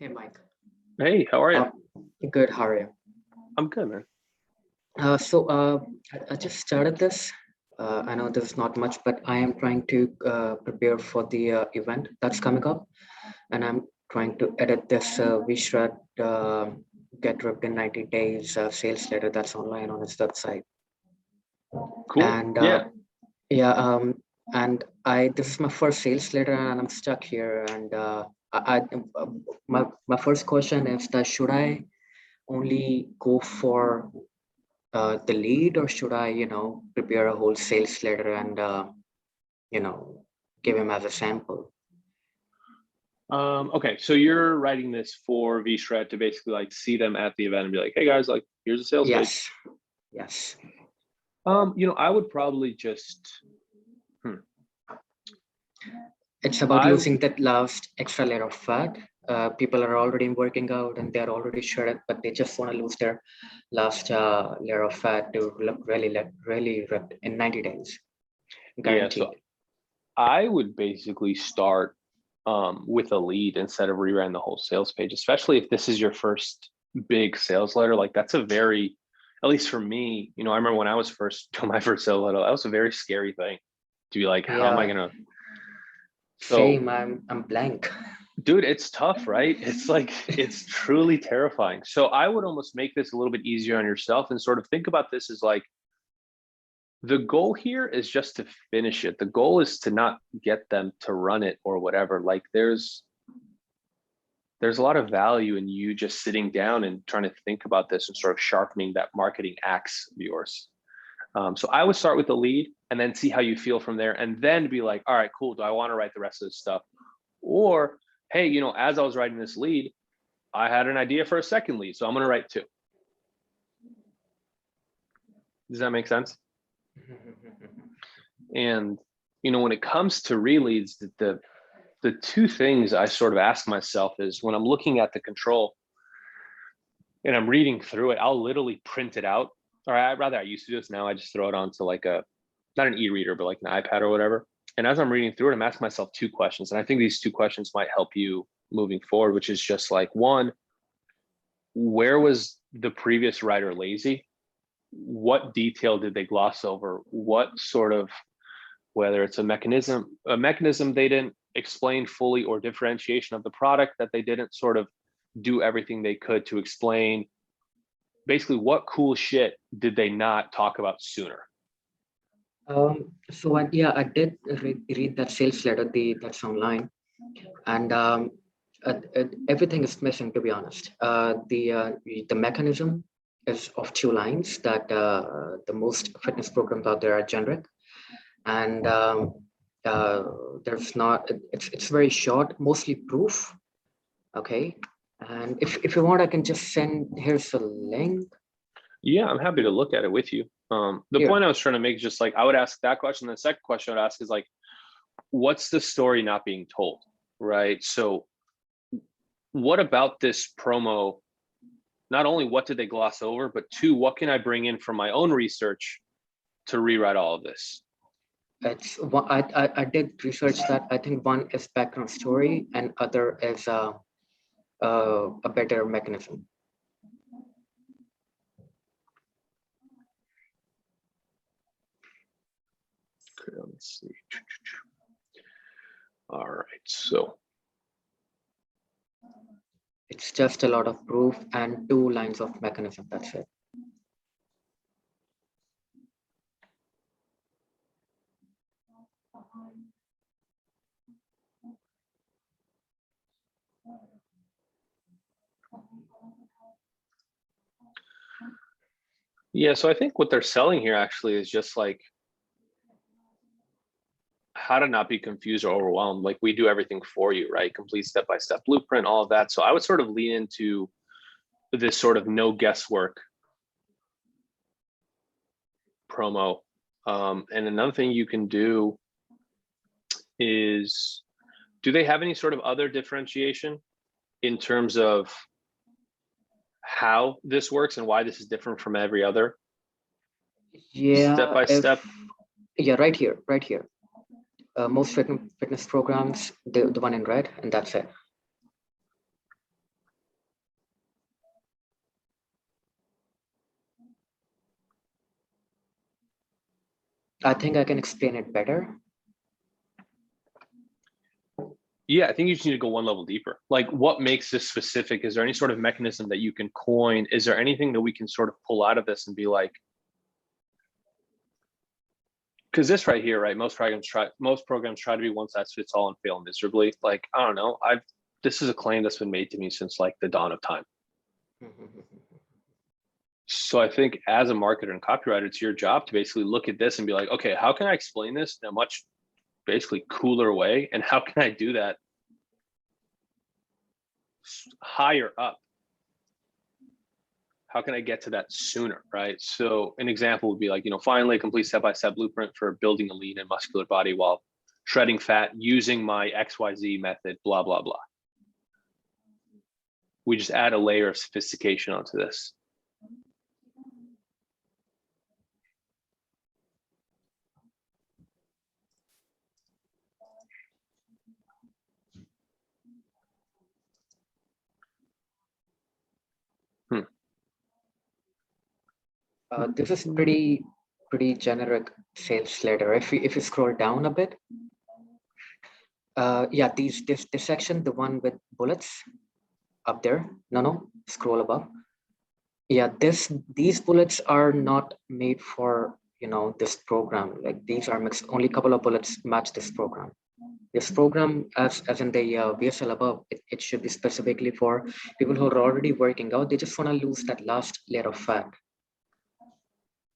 Hey, Mike. Hey, how are you? Good. How are you? I'm good, man. I just started this. I know this is not much, but I am trying to prepare for the event that's coming up, and I'm trying to edit this Vishrat get ripped in 90 days sales letter that's online on his website. Cool. And and this is my first sales letter, and I'm stuck here. And my first question is that should I only go for the lead, or should I, prepare a whole sales letter and, give him as a sample? Okay, so you're writing this for VShred to basically like see them at the event and be like, hey guys, like here's a sales page. Yes. I would probably just. It's about losing that last extra layer of fat. People are already working out and they're already shredded, but they just want to lose their last layer of fat to look really ripped in 90 days. Guaranteed. Yeah, so I would basically start with a lead instead of rewriting the whole sales page, especially if this is your first big sales letter. Like that's a very, at least for me, I remember when I was first doing my first sales letter, that was a very scary thing to be like, how am I gonna? Same, I'm blank. Dude, it's tough, right? It's like, it's truly terrifying. So I would almost make this a little bit easier on yourself and sort of think about this as like, the goal here is just to finish it. The goal is to not get them to run it or whatever. Like there's a lot of value in you just sitting down and trying to think about this and sort of sharpening that marketing axe of yours. So I would start with the lead and then see how you feel from there, and then be like, all right, cool. Do I want to write the rest of this stuff? Or, hey, as I was writing this lead, I had an idea for a second lead, so I'm going to write two. Does that make sense? And, when it comes to releads, the two things I sort of ask myself is when I'm looking at the control and I'm reading through it, I'll literally print it out. Or I used to do this. Now I just throw it onto like not an e-reader, but like an iPad or whatever. And as I'm reading through it, I'm asking myself two questions. And I think these two questions might help you moving forward, which is just like, one, where was the previous writer lazy? What detail did they gloss over? What sort of, whether it's a mechanism they didn't explain fully, or differentiation of the product that they didn't sort of do everything they could to explain. Basically, what cool shit did they not talk about sooner? I did read that sales letter, that's online, and everything is missing, to be honest. The mechanism is of 2 lines that the most fitness programs out there are generic, and there's not. It's very short, mostly proof. Okay, and if you want, I can just send. Here's a link. Yeah, I'm happy to look at it with you. The point I was trying to make is just like, I would ask that question. The second question I would ask is like, what's the story not being told, right? So what about this promo? Not only what did they gloss over, but 2, what can I bring in from my own research to rewrite all of this? It's I did research that. I think one is background story and other is a better mechanism. Okay, let's see. All right, so It's just a lot of proof and 2 lines of mechanism. That's it. yeah, so I think what they're selling here actually is just like how to not be confused or overwhelmed. Like, we do everything for you, right? Complete step-by-step blueprint, all of that. So I would sort of lean into this sort of no guesswork promo. And another thing you can do is, do they have any sort of other differentiation in terms of how this works and why this is different from every other? Yeah, step-by-step. Yeah, right here. Most fitness programs, the one in red, and that's it. I think I can explain it better. Yeah, I think you just need to go one level deeper. Like, what makes this specific? Is there any sort of mechanism that you can coin? Is there anything that we can sort of pull out of this and be like, because this right here, right? Most programs try to be one size fits all and fail miserably. Like, I don't know. This is a claim that's been made to me since like the dawn of time. So I think as a marketer and copywriter, it's your job to basically look at this and be like, okay, how can I explain this in a much basically cooler way? And how can I do that higher up? How can I get to that sooner, right? So an example would be like, finally a complete step-by-step blueprint for building a lean and muscular body while shredding fat using my XYZ method, blah, blah, blah. We just add a layer of sophistication onto this. This is pretty generic sales letter. If you scroll down a bit, yeah, this section, the one with bullets up there. No, scroll above. Yeah, these bullets are not made for this program. Like, these are mixed. Only a couple of bullets match this program. This program, as in the VSL above, it should be specifically for people who are already working out. They just want to lose that last layer of fat.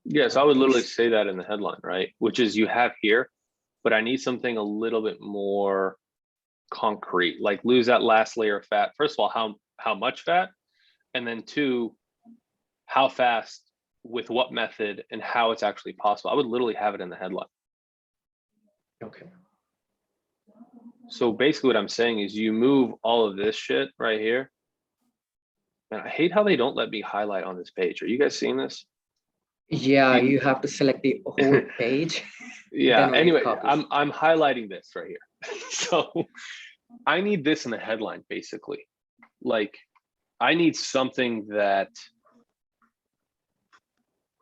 Yes, I would literally say that in the headline, right? Which is, you have here, but I need something a little bit more concrete, like lose that last layer of fat. First of all, how much fat? And then 2, how fast, with what method, and how it's actually possible. I would literally have it in the headline. Okay. So basically what I'm saying is you move all of this shit right here. And I hate how they don't let me highlight on this page. Are you guys seeing this? Yeah, you have to select the whole page. Yeah, then only anyway, copies. I'm highlighting this right here. So I need this in the headline, basically. Like, I need something that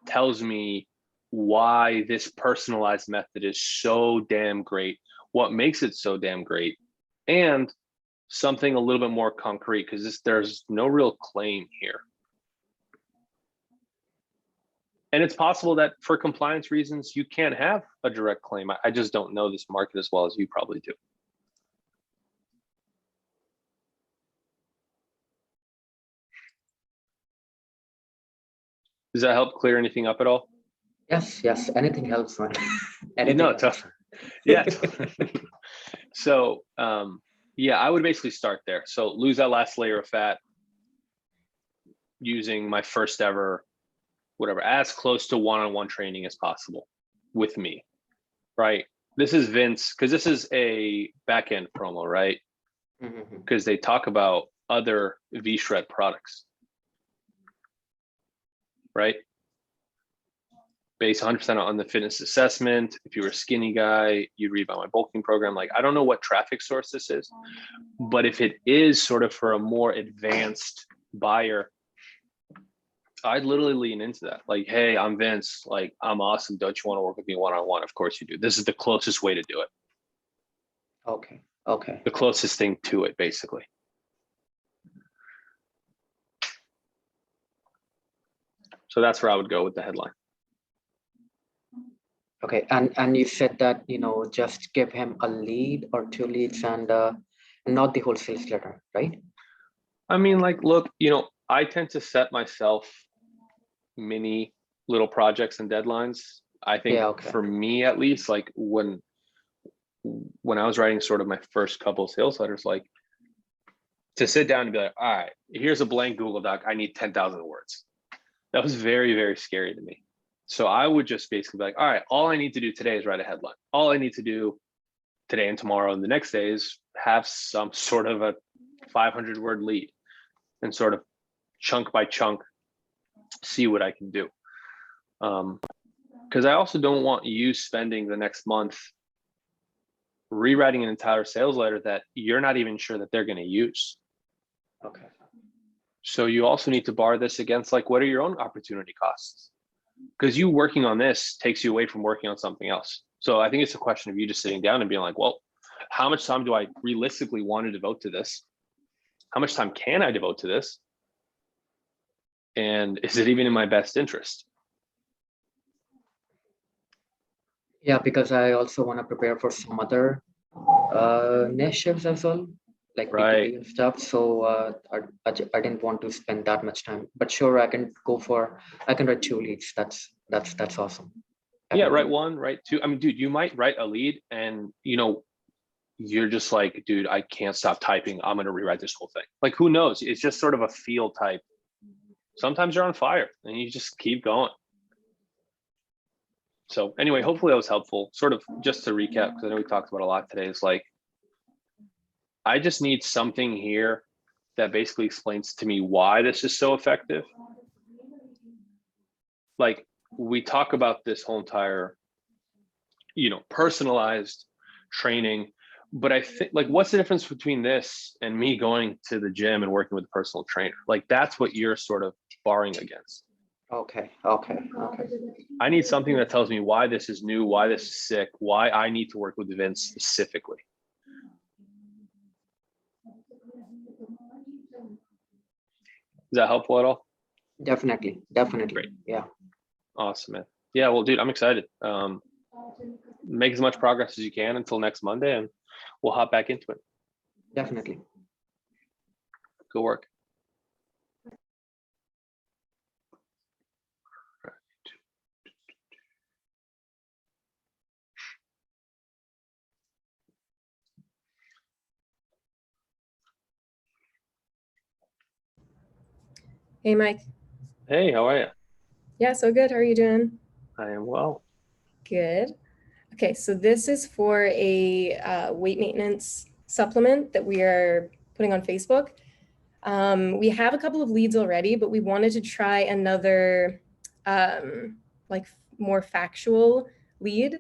tells me why this personalized method is so damn great, what makes it so damn great, and something a little bit more concrete, because there's no real claim here. And it's possible that for compliance reasons, you can't have a direct claim. I just don't know this market as well as you probably do. Does that help clear anything up at all? Yes, anything helps, man. Anything No, helps. tough. Yeah. So, yeah, I would basically start there. So lose that last layer of fat using my first ever, whatever, as close to one-on-one training as possible with me, right? This is Vince, because this is a back-end promo, right? Because they talk about other V-Shred products, right? Based 100% on the fitness assessment. If you were a skinny guy, you'd read about my bulking program. Like, I don't know what traffic source this is, but if it is sort of for a more advanced buyer, I'd literally lean into that. Like, hey, I'm Vince. Like, I'm awesome. Don't you want to work with me one-on-one? Of course you do. This is the closest way to do it. Okay. The closest thing to it, basically. So that's where I would go with the headline. Okay, and you said that, just give him a lead or 2 leads and not the whole sales letter, right? I mean, like, look, I tend to set myself mini little projects and deadlines. I think for me, at least, like when I was writing sort of my first couple of sales letters, like to sit down and be like, all right, here's a blank Google Doc. I need 10,000 words. That was very, very scary to me. So I would just basically be like, all right, all I need to do today is write a headline. All I need to do today and tomorrow and the next day is have some sort of a 500 word lead and sort of chunk by chunk, see what I can do. Because I also don't want you spending the next month rewriting an entire sales letter that you're not even sure that they're going to use. Okay. So you also need to bar this against, like, what are your own opportunity costs? Because you working on this takes you away from working on something else. So I think it's a question of you just sitting down and being like, well, how much time do I realistically want to devote to this? How much time can I devote to this? And is it even in my best interest? Yeah, because I also want to prepare for some other niches as well, like Right. B2B and stuff. So I didn't want to spend that much time. But sure, I can write 2 leads. That's awesome. Yeah, write 1, write 2. I mean, dude, you might write a lead and you're just like, dude, I can't stop typing. I'm going to rewrite this whole thing. Like, who knows? It's just sort of a feel type. Sometimes you're on fire and you just keep going. So anyway, hopefully that was helpful. Sort of just to recap, because I know we talked about a lot today, is like, I just need something here that basically explains to me why this is so effective. Like, we talk about this whole entire, personalized training, but I think, like, what's the difference between this and me going to the gym and working with a personal trainer? Like, that's what you're sort of barring against. Okay. I need something that tells me why this is new, why this is sick, why I need to work with Vince specifically. Is that helpful at all? Definitely. Great. Yeah. Awesome, man. Yeah, well, dude, I'm excited. Make as much progress as you can until next Monday, and we'll hop back into it. Definitely. Good work. Hey, Mike. Hey, how are you? Yeah, so good. How are you doing? I am well. Good. Okay, so this is for a weight maintenance supplement that we are putting on Facebook. We have a couple of leads already, but we wanted to try another like more factual lead.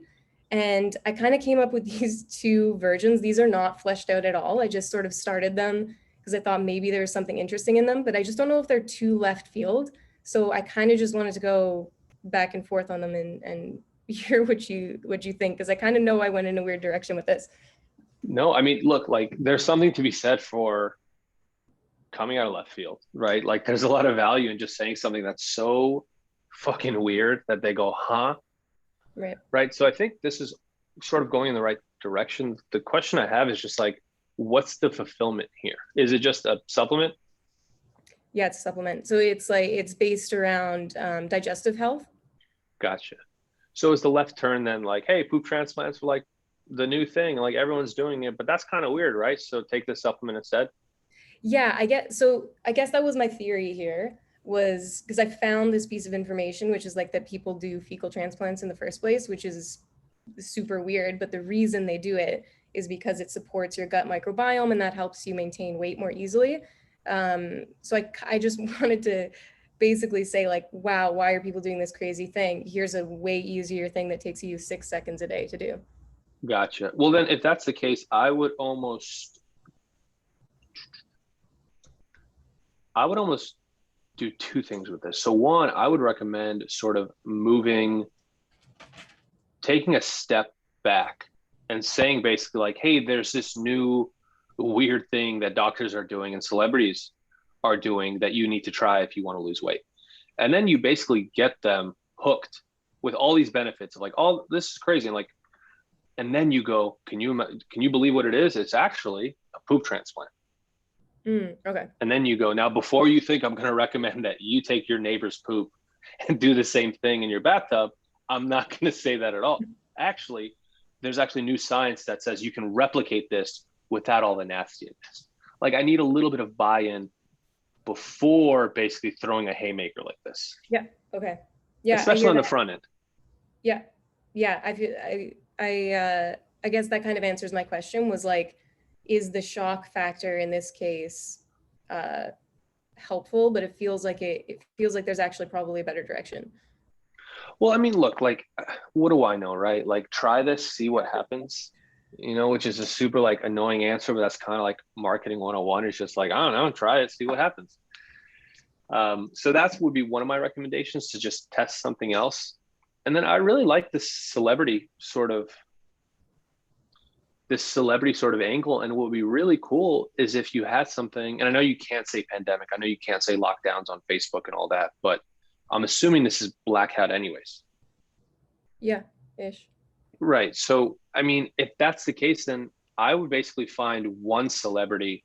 And I kind of came up with these two versions. These are not fleshed out at all. I just sort of started them because I thought maybe there was something interesting in them, but I just don't know if they're too left field. So I kind of just wanted to go back and forth on them and hear what you think, because I kind of know I went in a weird direction with this. No, I mean, look, like there's something to be said for coming out of left field, right? Like there's a lot of value in just saying something that's so fucking weird that they go, huh? Right. So I think this is sort of going in the right direction. The question I have is just like, what's the fulfillment here? Is it just a supplement? Yeah, it's a supplement. So it's like, it's based around digestive health. Gotcha. So is the left turn then like, hey, poop transplants are like the new thing, like everyone's doing it, but that's kind of weird, right? So take this supplement instead. Yeah, I guess that was my theory here, was because I found this piece of information, which is like that people do fecal transplants in the first place, which is super weird. But the reason they do it is because it supports your gut microbiome and that helps you maintain weight more easily. So I just wanted to basically say like, wow, why are people doing this crazy thing? Here's a way easier thing that takes you 6 seconds a day to do. Gotcha. Well, then if that's the case, I would almost do two things with this. So one, I would recommend sort of taking a step back and saying basically like, hey, there's this new weird thing that doctors are doing and celebrities are doing that you need to try if you want to lose weight. And then you basically get them hooked with all these benefits of like, oh, this is crazy. And then you go, can you believe what it is? It's actually a poop transplant. Okay. And then you go, now, before you think I'm going to recommend that you take your neighbor's poop and do the same thing in your bathtub, I'm not going to say that at all. Actually, there's actually new science that says you can replicate this without all the nastiness. Like I need a little bit of buy-in before basically throwing a haymaker like this. Yeah. Okay. Yeah. Especially on the front end. Yeah. Yeah. I guess that kind of answers my question, was like, is the shock factor in this case helpful? But it feels like there's actually probably a better direction. Well, I mean, look, like, what do I know, right? Like, try this, see what happens, which is a super like annoying answer, but that's kind of like marketing 101. It's just like, I don't know, try it, see what happens. So that would be one of my recommendations, to just test something else. And then I really like this celebrity sort of angle. And what would be really cool is if you had something, and I know you can't say pandemic, I know you can't say lockdowns on Facebook and all that, but I'm assuming this is Black Hat anyways. Yeah, ish. Right. So, I mean, if that's the case, then I would basically find one celebrity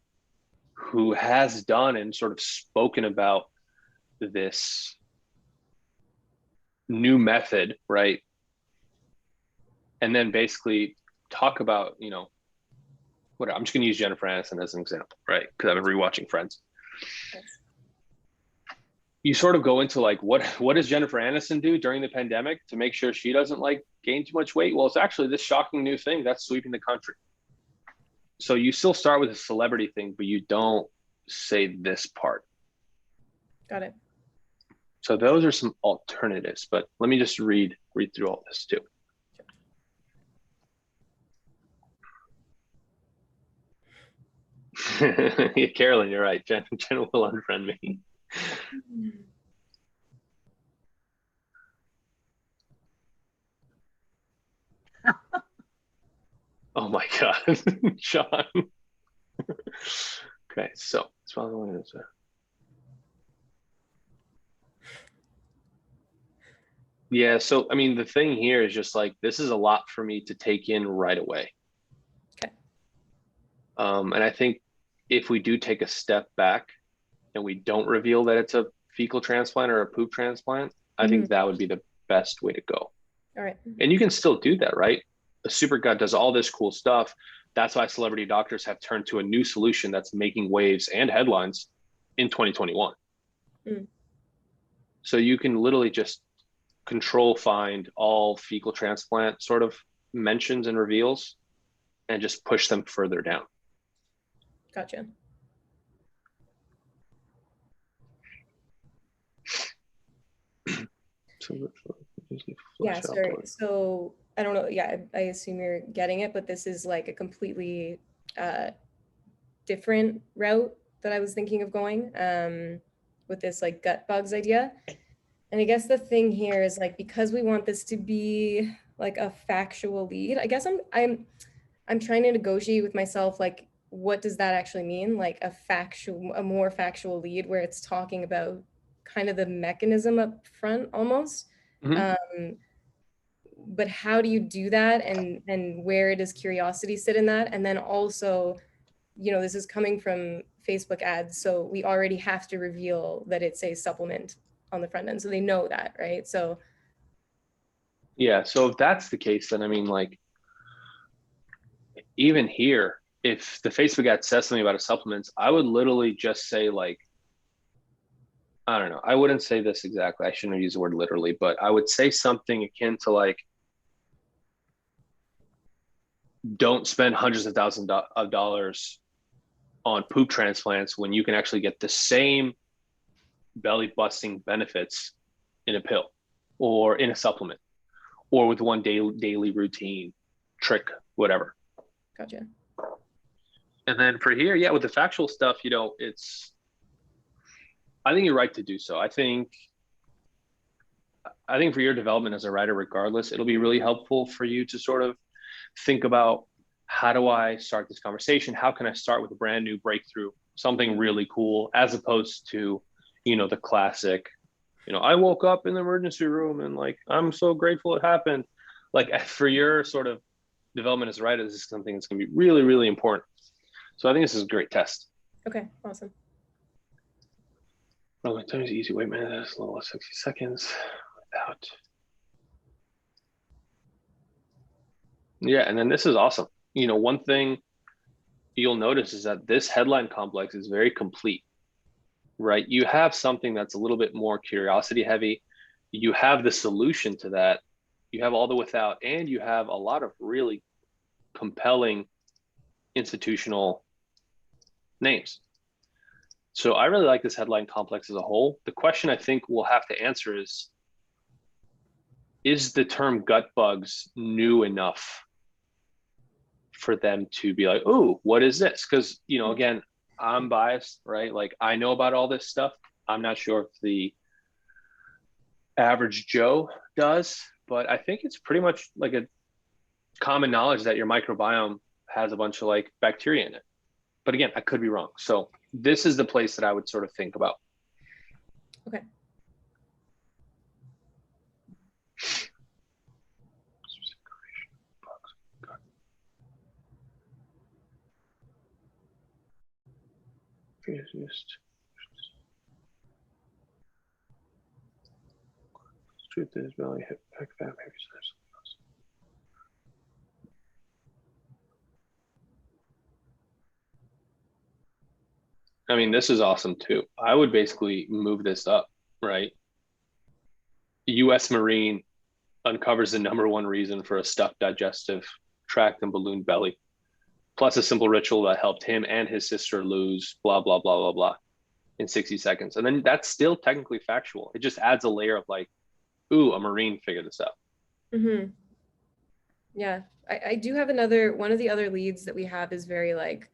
who has done and sort of spoken about this new method, right? And then basically talk about, whatever. I'm just going to use Jennifer Aniston as an example, right? Because I've been rewatching Friends. Yes. You sort of go into like, what does Jennifer Aniston do during the pandemic to make sure she doesn't like gain too much weight? Well, it's actually this shocking new thing that's sweeping the country. So you still start with a celebrity thing, but you don't say this part. Got it. So those are some alternatives, but let me just read through all this too. Yeah, Carolyn, you're right. Jen will unfriend me. Oh my God, Sean. Okay, so it's probably one of those. Yeah, so I mean, the thing here is just like, this is a lot for me to take in right away. Okay. And I think if we do take a step back and we don't reveal that it's a fecal transplant or a poop transplant, I think that would be the best way to go. All right. And you can still do that, right? The supergut does all this cool stuff. That's why celebrity doctors have turned to a new solution that's making waves and headlines in 2021. So you can literally just find all fecal transplant sort of mentions and reveals and just push them further down. Gotcha. Yeah, sorry. So I don't know. Yeah, I assume you're getting it, but this is like a completely different route that I was thinking of going with this like gut bugs idea. And I guess the thing here is like, because we want this to be like a factual lead, I guess I'm trying to negotiate with myself, like, what does that actually mean? Like a more factual lead where it's talking about kind of the mechanism up front almost. But how do you do that, and where does curiosity sit in that? And then also, you know, this is coming from Facebook ads, so we already have to reveal that it's a supplement on the front end, so they know that, right? So yeah, so if that's the case, then I mean, like, even here, if the Facebook ad says something about a supplements, I would literally just say, like, I don't know, I wouldn't say this exactly, I shouldn't use the word literally, but I would say something akin to like, don't spend hundreds of thousands of dollars on poop transplants when you can actually get the same belly busting benefits in a pill or in a supplement or with one daily routine trick, whatever. gotcha. And then for here, yeah, with the factual stuff, you know, I think you're right to do so. I think for your development as a writer, regardless, it'll be really helpful for you to sort of think about, how do I start this conversation? How can I start with a brand new breakthrough, something really cool, as opposed to, you know, the classic, you know, I woke up in the emergency room and like, I'm so grateful it happened. Like, for your sort of development as a writer, this is something that's going to be really, really important. So I think this is a great test. Okay, awesome. Rolling time is easy. Wait a minute, that's a little less 60 seconds without. Yeah, and then this is awesome. You know, one thing you'll notice is that this headline complex is very complete, right? You have something that's a little bit more curiosity heavy. You have the solution to that. You have all the without, and you have a lot of really compelling institutional names. So I really like this headline complex as a whole. The question I think we'll have to answer is the term gut bugs new enough for them to be like, oh, what is this? Because, you know, again, I'm biased, right? Like, I know about all this stuff. I'm not sure if the average Joe does, but I think it's pretty much like a common knowledge that your microbiome has a bunch of like bacteria in it. But again, I could be wrong. So this is the place that I would sort of think about. Okay. Truth is belly hip back fat maybe. I mean, this is awesome too. I would basically move this up, right? US Marine uncovers the #1 reason for a stuffed digestive tract and balloon belly, plus a simple ritual that helped him and his sister lose blah, blah, blah, blah, blah in 60 seconds. And then that's still technically factual. It just adds a layer of like, ooh, a Marine figured this out. Mm-hmm. Yeah, I do have one of the other leads that we have is very like,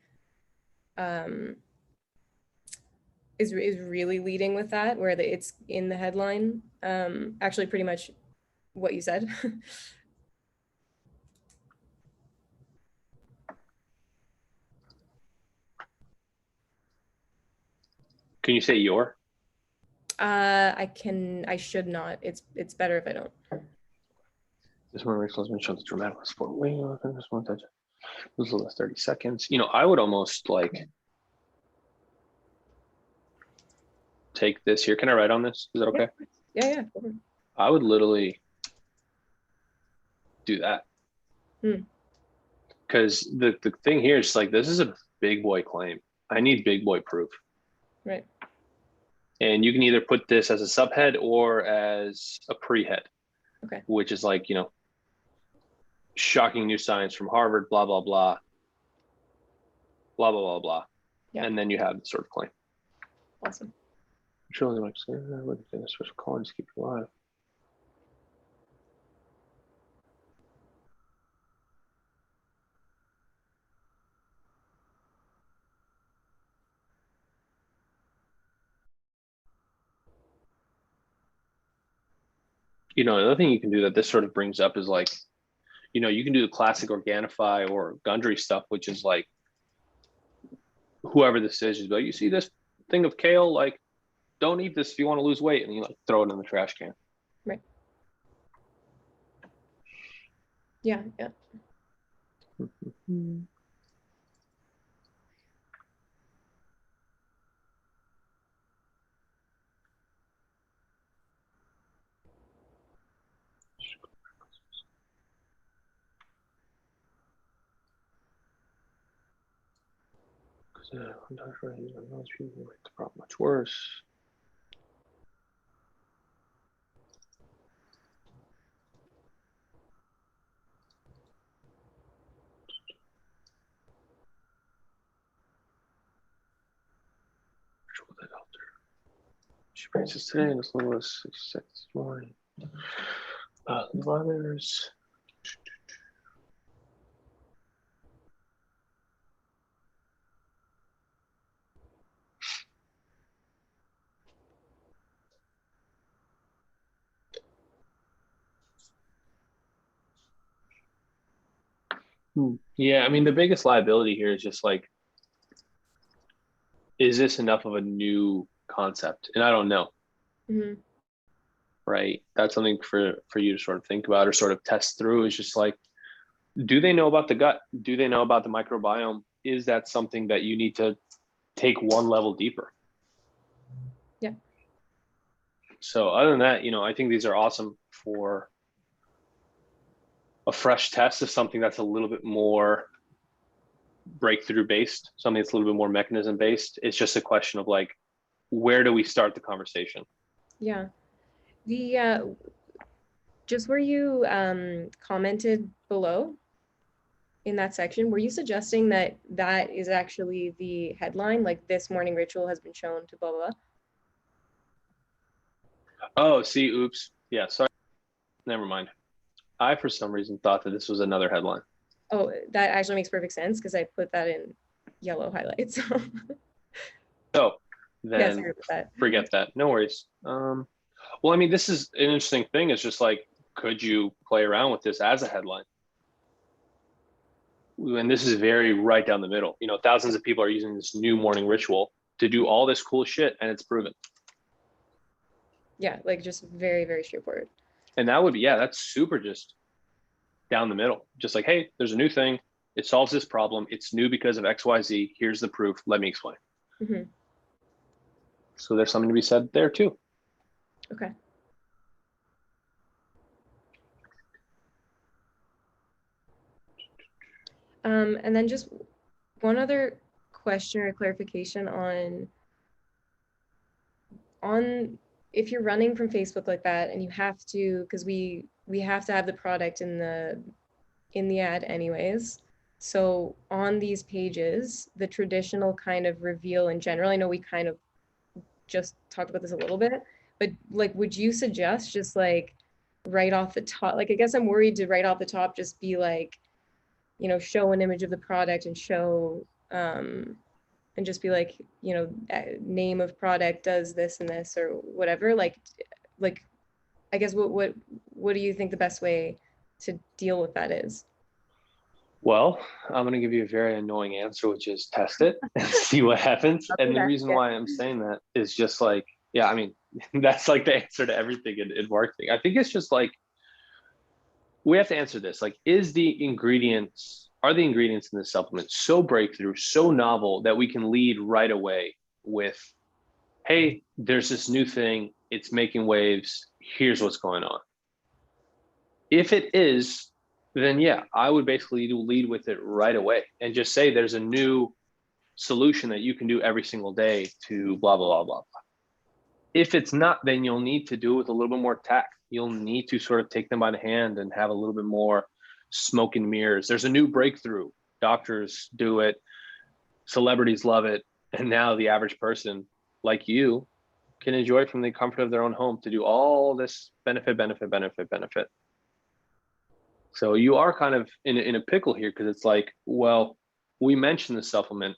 is really leading with that, where it's in the headline. Actually, pretty much what you said. Can you say your? I should not. It's better if I don't. This one makes husband show the dramatic sport wing. This one touch. This is 30 seconds. You know, I would almost like take this here. Can I write on this? Is that okay? Yeah. I would literally do that. Because the thing here is like, this is a big boy claim. I need big boy proof. Right. And you can either put this as a subhead or as a pre-head. Okay. Which is like, you know, shocking new science from Harvard, blah, blah, blah. Blah, blah, blah, blah. Yeah. And then you have the sort of claim. Awesome. Surely like a special call and just keep it alive. You know, another thing you can do that this sort of brings up is like, you know, you can do the classic Organifi or Gundry stuff, which is like, whoever this is like, you see this thing of kale, like, don't eat this if you want to lose weight, and you like throw it in the trash can. Right. Yeah, yeah. I'm not sure those people make the problem much worse. She raises today and as little as 6 seconds this morning. The others. Yeah, I mean, the biggest liability here is just like, is this enough of a new concept? And I don't know. Mm-hmm. Right? That's something for you to sort of think about or sort of test through. Is just like, do they know about the gut? Do they know about the microbiome? Is that something that you need to take one level deeper? Yeah. So other than that, you know, I think these are awesome for a fresh test of something that's a little bit more breakthrough based, something that's a little bit more mechanism based. It's just a question of like, where do we start the conversation? Yeah. The just where you commented below in that section, were you suggesting that that is actually the headline, like this morning ritual has been shown to blah blah blah? Oh, see, oops. Yeah, sorry. Never mind. I, for some reason, thought that this was another headline. Oh, that actually makes perfect sense because I put that in yellow highlights. So then forget that. No worries. Well, I mean, this is an interesting thing. It's just like, could you play around with this as a headline? And this is very right down the middle. You know, thousands of people are using this new morning ritual to do all this cool shit, and it's proven. Yeah, like just very, very straightforward. And that would be, yeah, that's super just down the middle. Just like, hey, there's a new thing. It solves this problem. It's new because of XYZ. Here's the proof. Let me explain. Mm-hmm. So there's something to be said there too. Okay. And then just one other question or clarification on if you're running from Facebook like that and you have to, because we have to have the product in the ad anyways. So on these pages, the traditional kind of reveal in general, I know we kind of just talked about this a little bit, but like, would you suggest just like right off the top, like, I guess I'm worried to right off the top, just be like, you know, show an image of the product and show, and just be like, you know, name of product does this and this or whatever. Like, I guess what do you think the best way to deal with that is? Well, I'm going to give you a very annoying answer, which is test it and see what happens. And the reason why I'm saying that is just like, yeah, I mean, that's like the answer to everything in marketing. I think it's just like, we have to answer this. Like, are the ingredients in this supplement so breakthrough, so novel that we can lead right away with, hey, there's this new thing, it's making waves, here's what's going on. If it is, then yeah, I would basically lead with it right away and just say there's a new solution that you can do every single day to blah, blah, blah, blah, blah. If it's not, then you'll need to do it with a little bit more tact. You'll need to sort of take them by the hand and have a little bit more smoke and mirrors. There's a new breakthrough. Doctors do it. Celebrities love it. And now the average person like you can enjoy it from the comfort of their own home to do all this benefit. So you are kind of in a pickle here, because it's like, well, we mentioned the supplement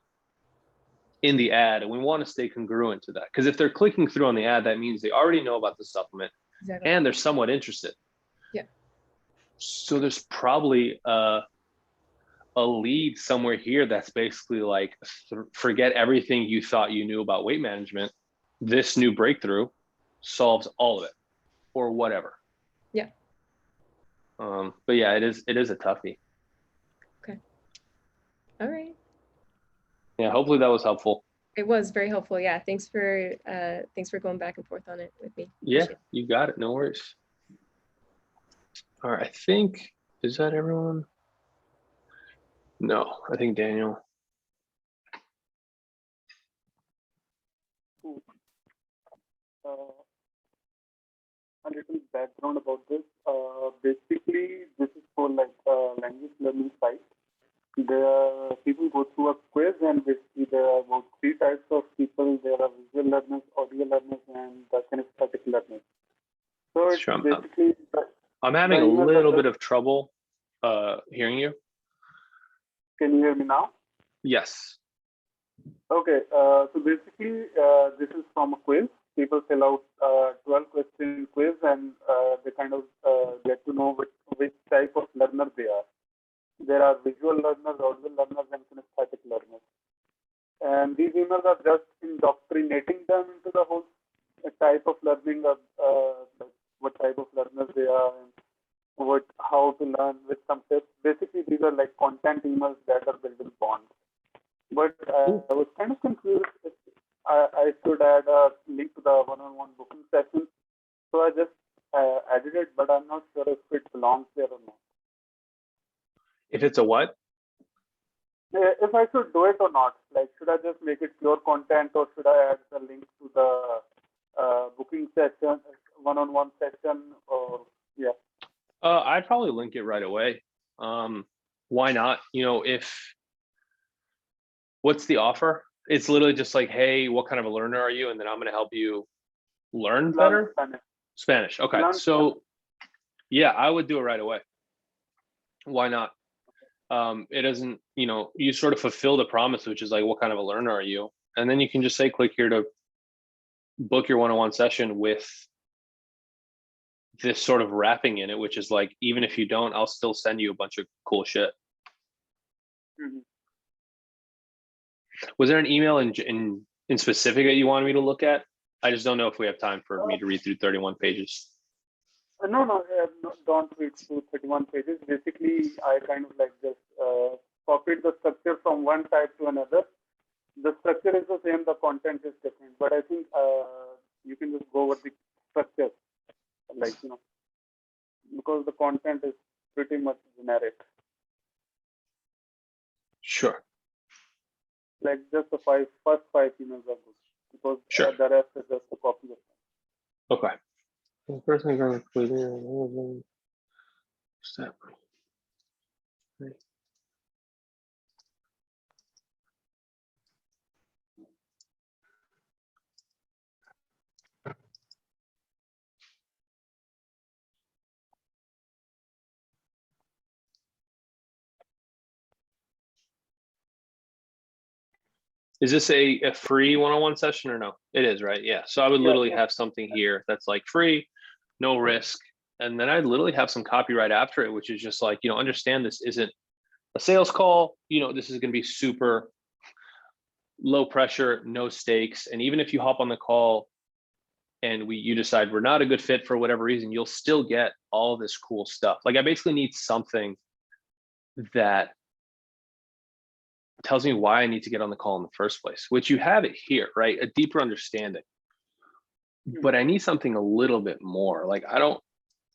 in the ad and we want to stay congruent to that. Because if they're clicking through on the ad, that means they already know about the supplement and they're somewhat interested. Yeah. So there's probably a lead somewhere here that's basically like, forget everything you thought you knew about weight management. This new breakthrough solves all of it, or whatever. Yeah. But yeah, it is a toughie. Okay. All right. Yeah, hopefully that was helpful. It was very helpful. Yeah. Thanks for going back and forth on it with me. Yeah, Appreciate it. you got it. No worries. All right, I think, is that everyone? No, I think Daniel. A little background about this. Basically, this is for like language learning site. People go through a quiz, and basically there are about 3 types of people. There are visual learners, audio learners, and the kinesthetic learners. So it's Sure, basically. I'm having a little bit of trouble hearing you. Can you hear me now? Yes. Okay. So basically, this is from a quiz. People fill out 12-question quiz, and they kind of get to know which type of learner they are. There are visual learners, audio learners, and kinesthetic learners. And these emails are just indoctrinating them into the whole type of learning, of what type of learners they are, and how to learn with some tips. Basically, these are like content emails that are building bonds. But I was kind of confused if I should add a link to the one-on-one booking session. So I just added it, but I'm not sure if it belongs there or not. If it's a what? If I should do it or not, like, should I just make it pure content, or should I add the link to the booking session, one-on-one session, or yeah? I'd probably link it right away. Why not? What's the offer? It's literally just like, hey, what kind of a learner are you? And then I'm going to help you learn better. Spanish. Okay. So yeah, I would do it right away. Why not? It doesn't, you sort of fulfill the promise, which is like, what kind of a learner are you? And then you can just say, click here to book your one-on-one session with this sort of wrapping in it, which is like, even if you don't, I'll still send you a bunch of cool shit. Mm-hmm. Was there an email in specific that you wanted me to look at? I just don't know if we have time for me to read through 31 pages. No, don't read through 31 pages. Basically, I kind of like just copied the structure from one type to another. The structure is the same, the content is different, but I think you can just go with the structure, like, because the content is pretty much generic. Sure. Like just the first five emails are good, because sure. The rest is just a copy of them. Okay. The person going to step. Is this a free one-on-one session or no? It is, right? Yeah. So I would literally have something here that's like free, no risk. And then I'd literally have some copyright after it, which is just like, understand this isn't a sales call. This is going to be super low pressure, no stakes. And even if you hop on the call and you decide we're not a good fit for whatever reason, you'll still get all this cool stuff. Like, I basically need something that tells me why I need to get on the call in the first place, which you have it here, right? A deeper understanding. But I need something a little bit more. Like, I don't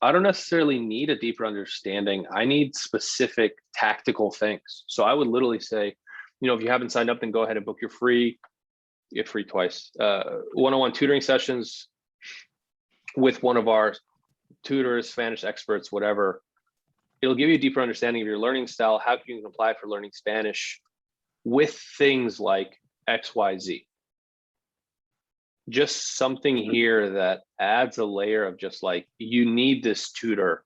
necessarily need a deeper understanding. I need specific tactical things. So I would literally say, if you haven't signed up, then go ahead and book your free, you get free twice, one-on-one tutoring sessions with one of our tutors, Spanish experts, whatever. It'll give you a deeper understanding of your learning style, how you can apply for learning Spanish, with things like XYZ. Just something here that adds a layer of just like, you need this tutor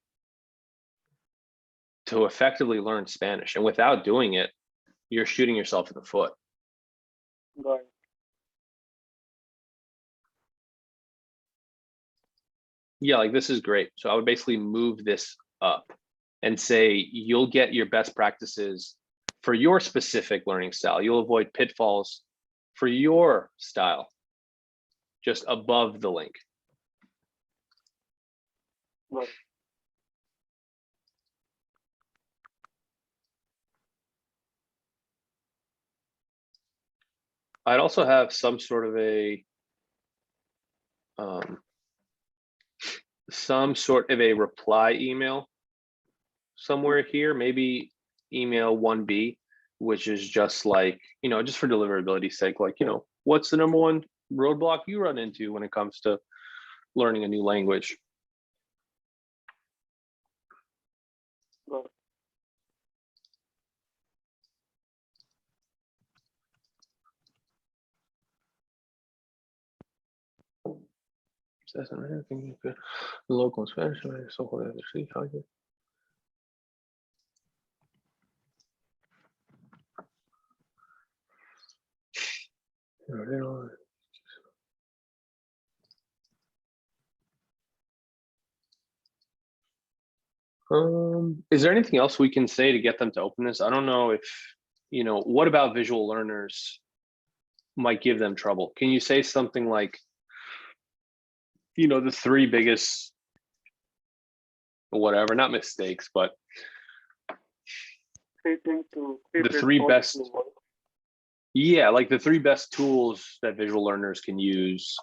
to effectively learn Spanish. And without doing it, you're shooting yourself in the foot. Right. Yeah, like this is great. So I would basically move this up and say, you'll get your best practices for your specific learning style. You'll avoid pitfalls for your style, just above the link. Right. I'd also have some sort of a reply email somewhere here, maybe email 1B, which is just like, you know, just for deliverability's sake, like, you know, what's the number one roadblock you run into when it comes to learning a new language? Right. The local Spanish, so is there anything else we can say to get them to open this? I don't know if, you know, what about visual learners might give them trouble? Can you say something like, you know, the three biggest, whatever, not mistakes, but the three best, yeah, like the three best tools that visual learners can use,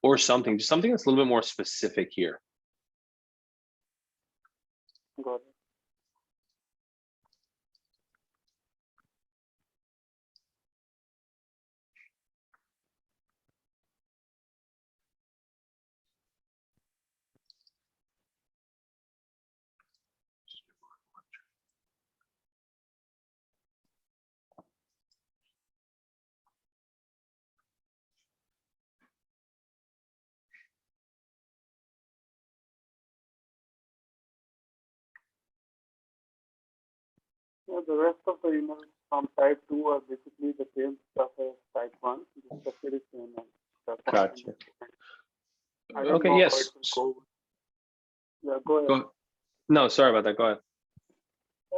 or something, just something that's a little bit more specific here. Got it. Yeah, the rest of the emails from type 2 are basically the same stuff as type 1. The structure is same. Gotcha. I don't Okay, know yes. how it will go. Yeah, go ahead. No, sorry about that. Go ahead.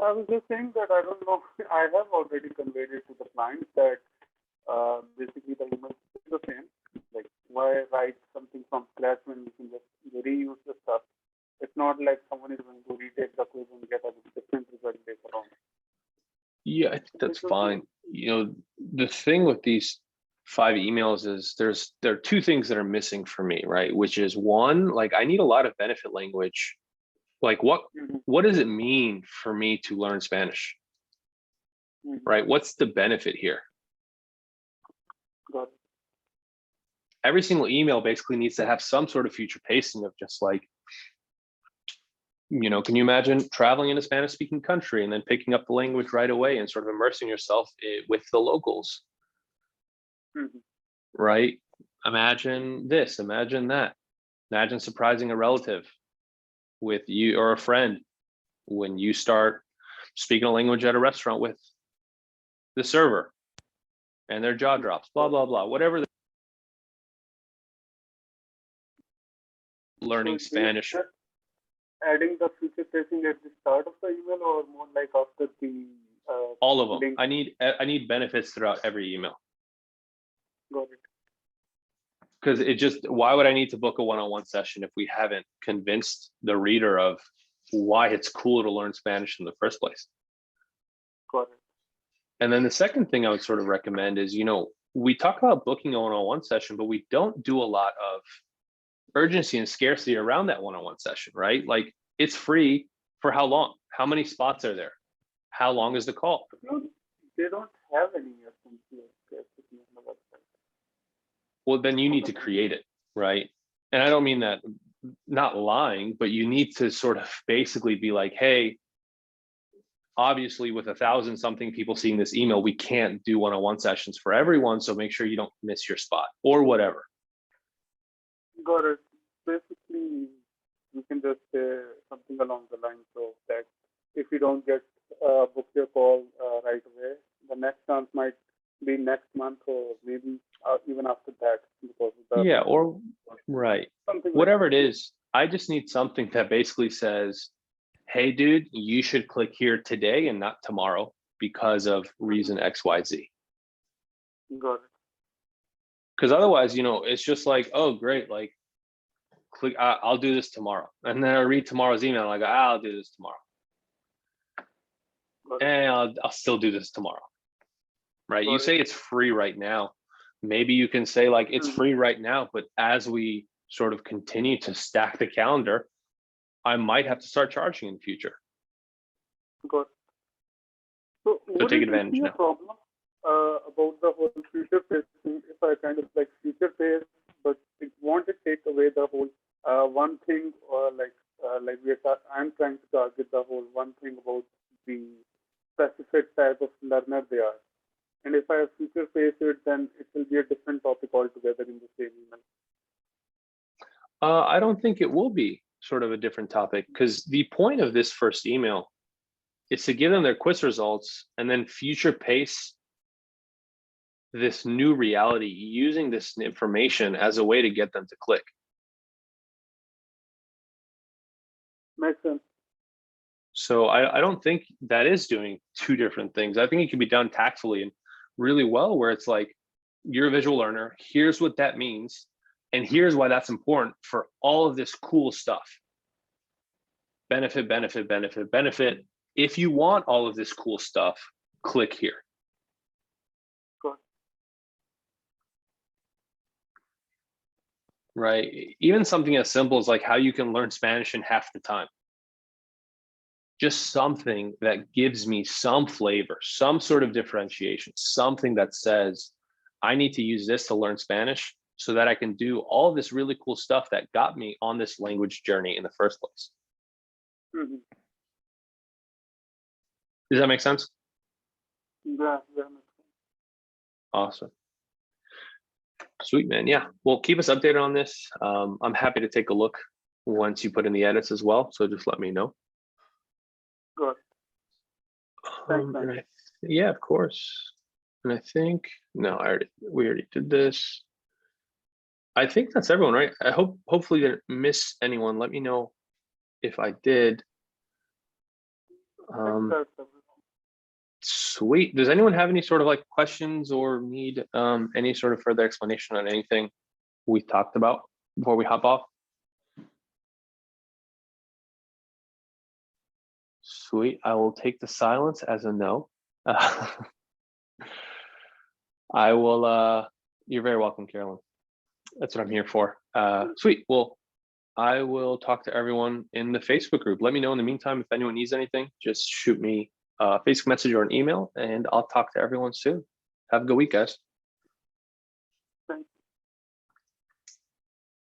I was just saying that I don't know. I have already conveyed it to the client that basically the email is the same. Like, why write something from scratch when you can just reuse the stuff? It's not like someone is going to retake the quiz and get a different result later on. Yeah, I think that's fine. You know, the thing with these 5 emails is there are 2 things that are missing for me, right? Which is one, like I need a lot of benefit language. Like what does it mean for me to learn Spanish? Right? What's the benefit here? Got it. Every single email basically needs to have some sort of future pacing of just like, you know, can you imagine traveling in a Spanish speaking country and then picking up the language right away and sort of immersing yourself with the locals? Right? Imagine this, imagine that. Imagine surprising a relative with you or a friend when you start speaking a language at a restaurant with the server and their jaw drops, blah, blah, blah, whatever. Learning Spanish. Adding the future pacing at the start of the email or more like after the all of them. link? I need benefits throughout every email. Got it. Because it just, why would I need to book a one-on-one session if we haven't convinced the reader of why it's cool to learn Spanish in the first place? Got it. And then the second thing I would sort of recommend is, you know, we talk about booking a one-on-one session, but we don't do a lot of urgency and scarcity around that one-on-one session, right? Like it's free for how long? How many spots are there? How long is the call? They don't have any scarcity on the website. Well, then you need to create it, right? And I don't mean that not lying, but you need to sort of basically be like, hey, obviously with 1,000 something people seeing this email, we can't do one-on-one sessions for everyone. So make sure you don't miss your spot or whatever. Got it. Basically, you can just say something along the lines of that if you don't get book your call right away, the next chance might be next month or maybe even after that. Because of the Yeah, or right. something Whatever like it is, I just need something that basically says, hey, dude, you should click here today and not tomorrow because of reason X, Y, Z. Got it. Because otherwise, you know, it's just like, oh, great, like, click, I'll do this tomorrow. And then I read tomorrow's email, like, I'll do this tomorrow. And I'll still do this tomorrow. Right? You say it's free right now. Maybe you can say like, it's free right now, but as we sort of continue to stack the calendar, I might have to start charging in the future. Got it. So would take it advantage be a now. problem about the whole future pacing if I kind of like future pace, but it won't take away the whole one thing, or like I'm trying to target the whole one thing about the specific type of learner they are. And if I have future pace it, then it will be a different topic altogether in the same email. I don't think it will be sort of a different topic, because the point of this first email is to give them their quiz results and then future pace this new reality using this information as a way to get them to click. Makes sense. So I don't think that is doing two different things. I think it can be done tactfully and really well, where it's like, you're a visual learner, here's what that means, and here's why that's important for all of this cool stuff. Benefit, benefit, benefit, benefit. If you want all of this cool stuff, click here. Good. Right? Even something as simple as like how you can learn Spanish in half the time. Just something that gives me some flavor, some sort of differentiation, something that says, I need to use this to learn Spanish so that I can do all this really cool stuff that got me on this language journey in the first place. Mm-hmm. Does that make sense? Yeah, that makes sense. Awesome. Sweet, man. Yeah. Well, keep us updated on this. I'm happy to take a look once you put in the edits as well. So just let me know. Good. Thanks, man. Yeah, of course. And I think, no, we already did this. I think that's everyone, right? I hopefully didn't miss anyone. Let me know if I did. That's everything. Sweet. Does anyone have any sort of like questions or need any sort of further explanation on anything we talked about before we hop off? Sweet. I will take the silence as a no. I will, you're very welcome, Carolyn. That's what I'm here for. Sweet. Well, I will talk to everyone in the Facebook group. Let me know in the meantime if anyone needs anything. Just shoot me a Facebook message or an email, and I'll talk to everyone soon. Have a good week, guys.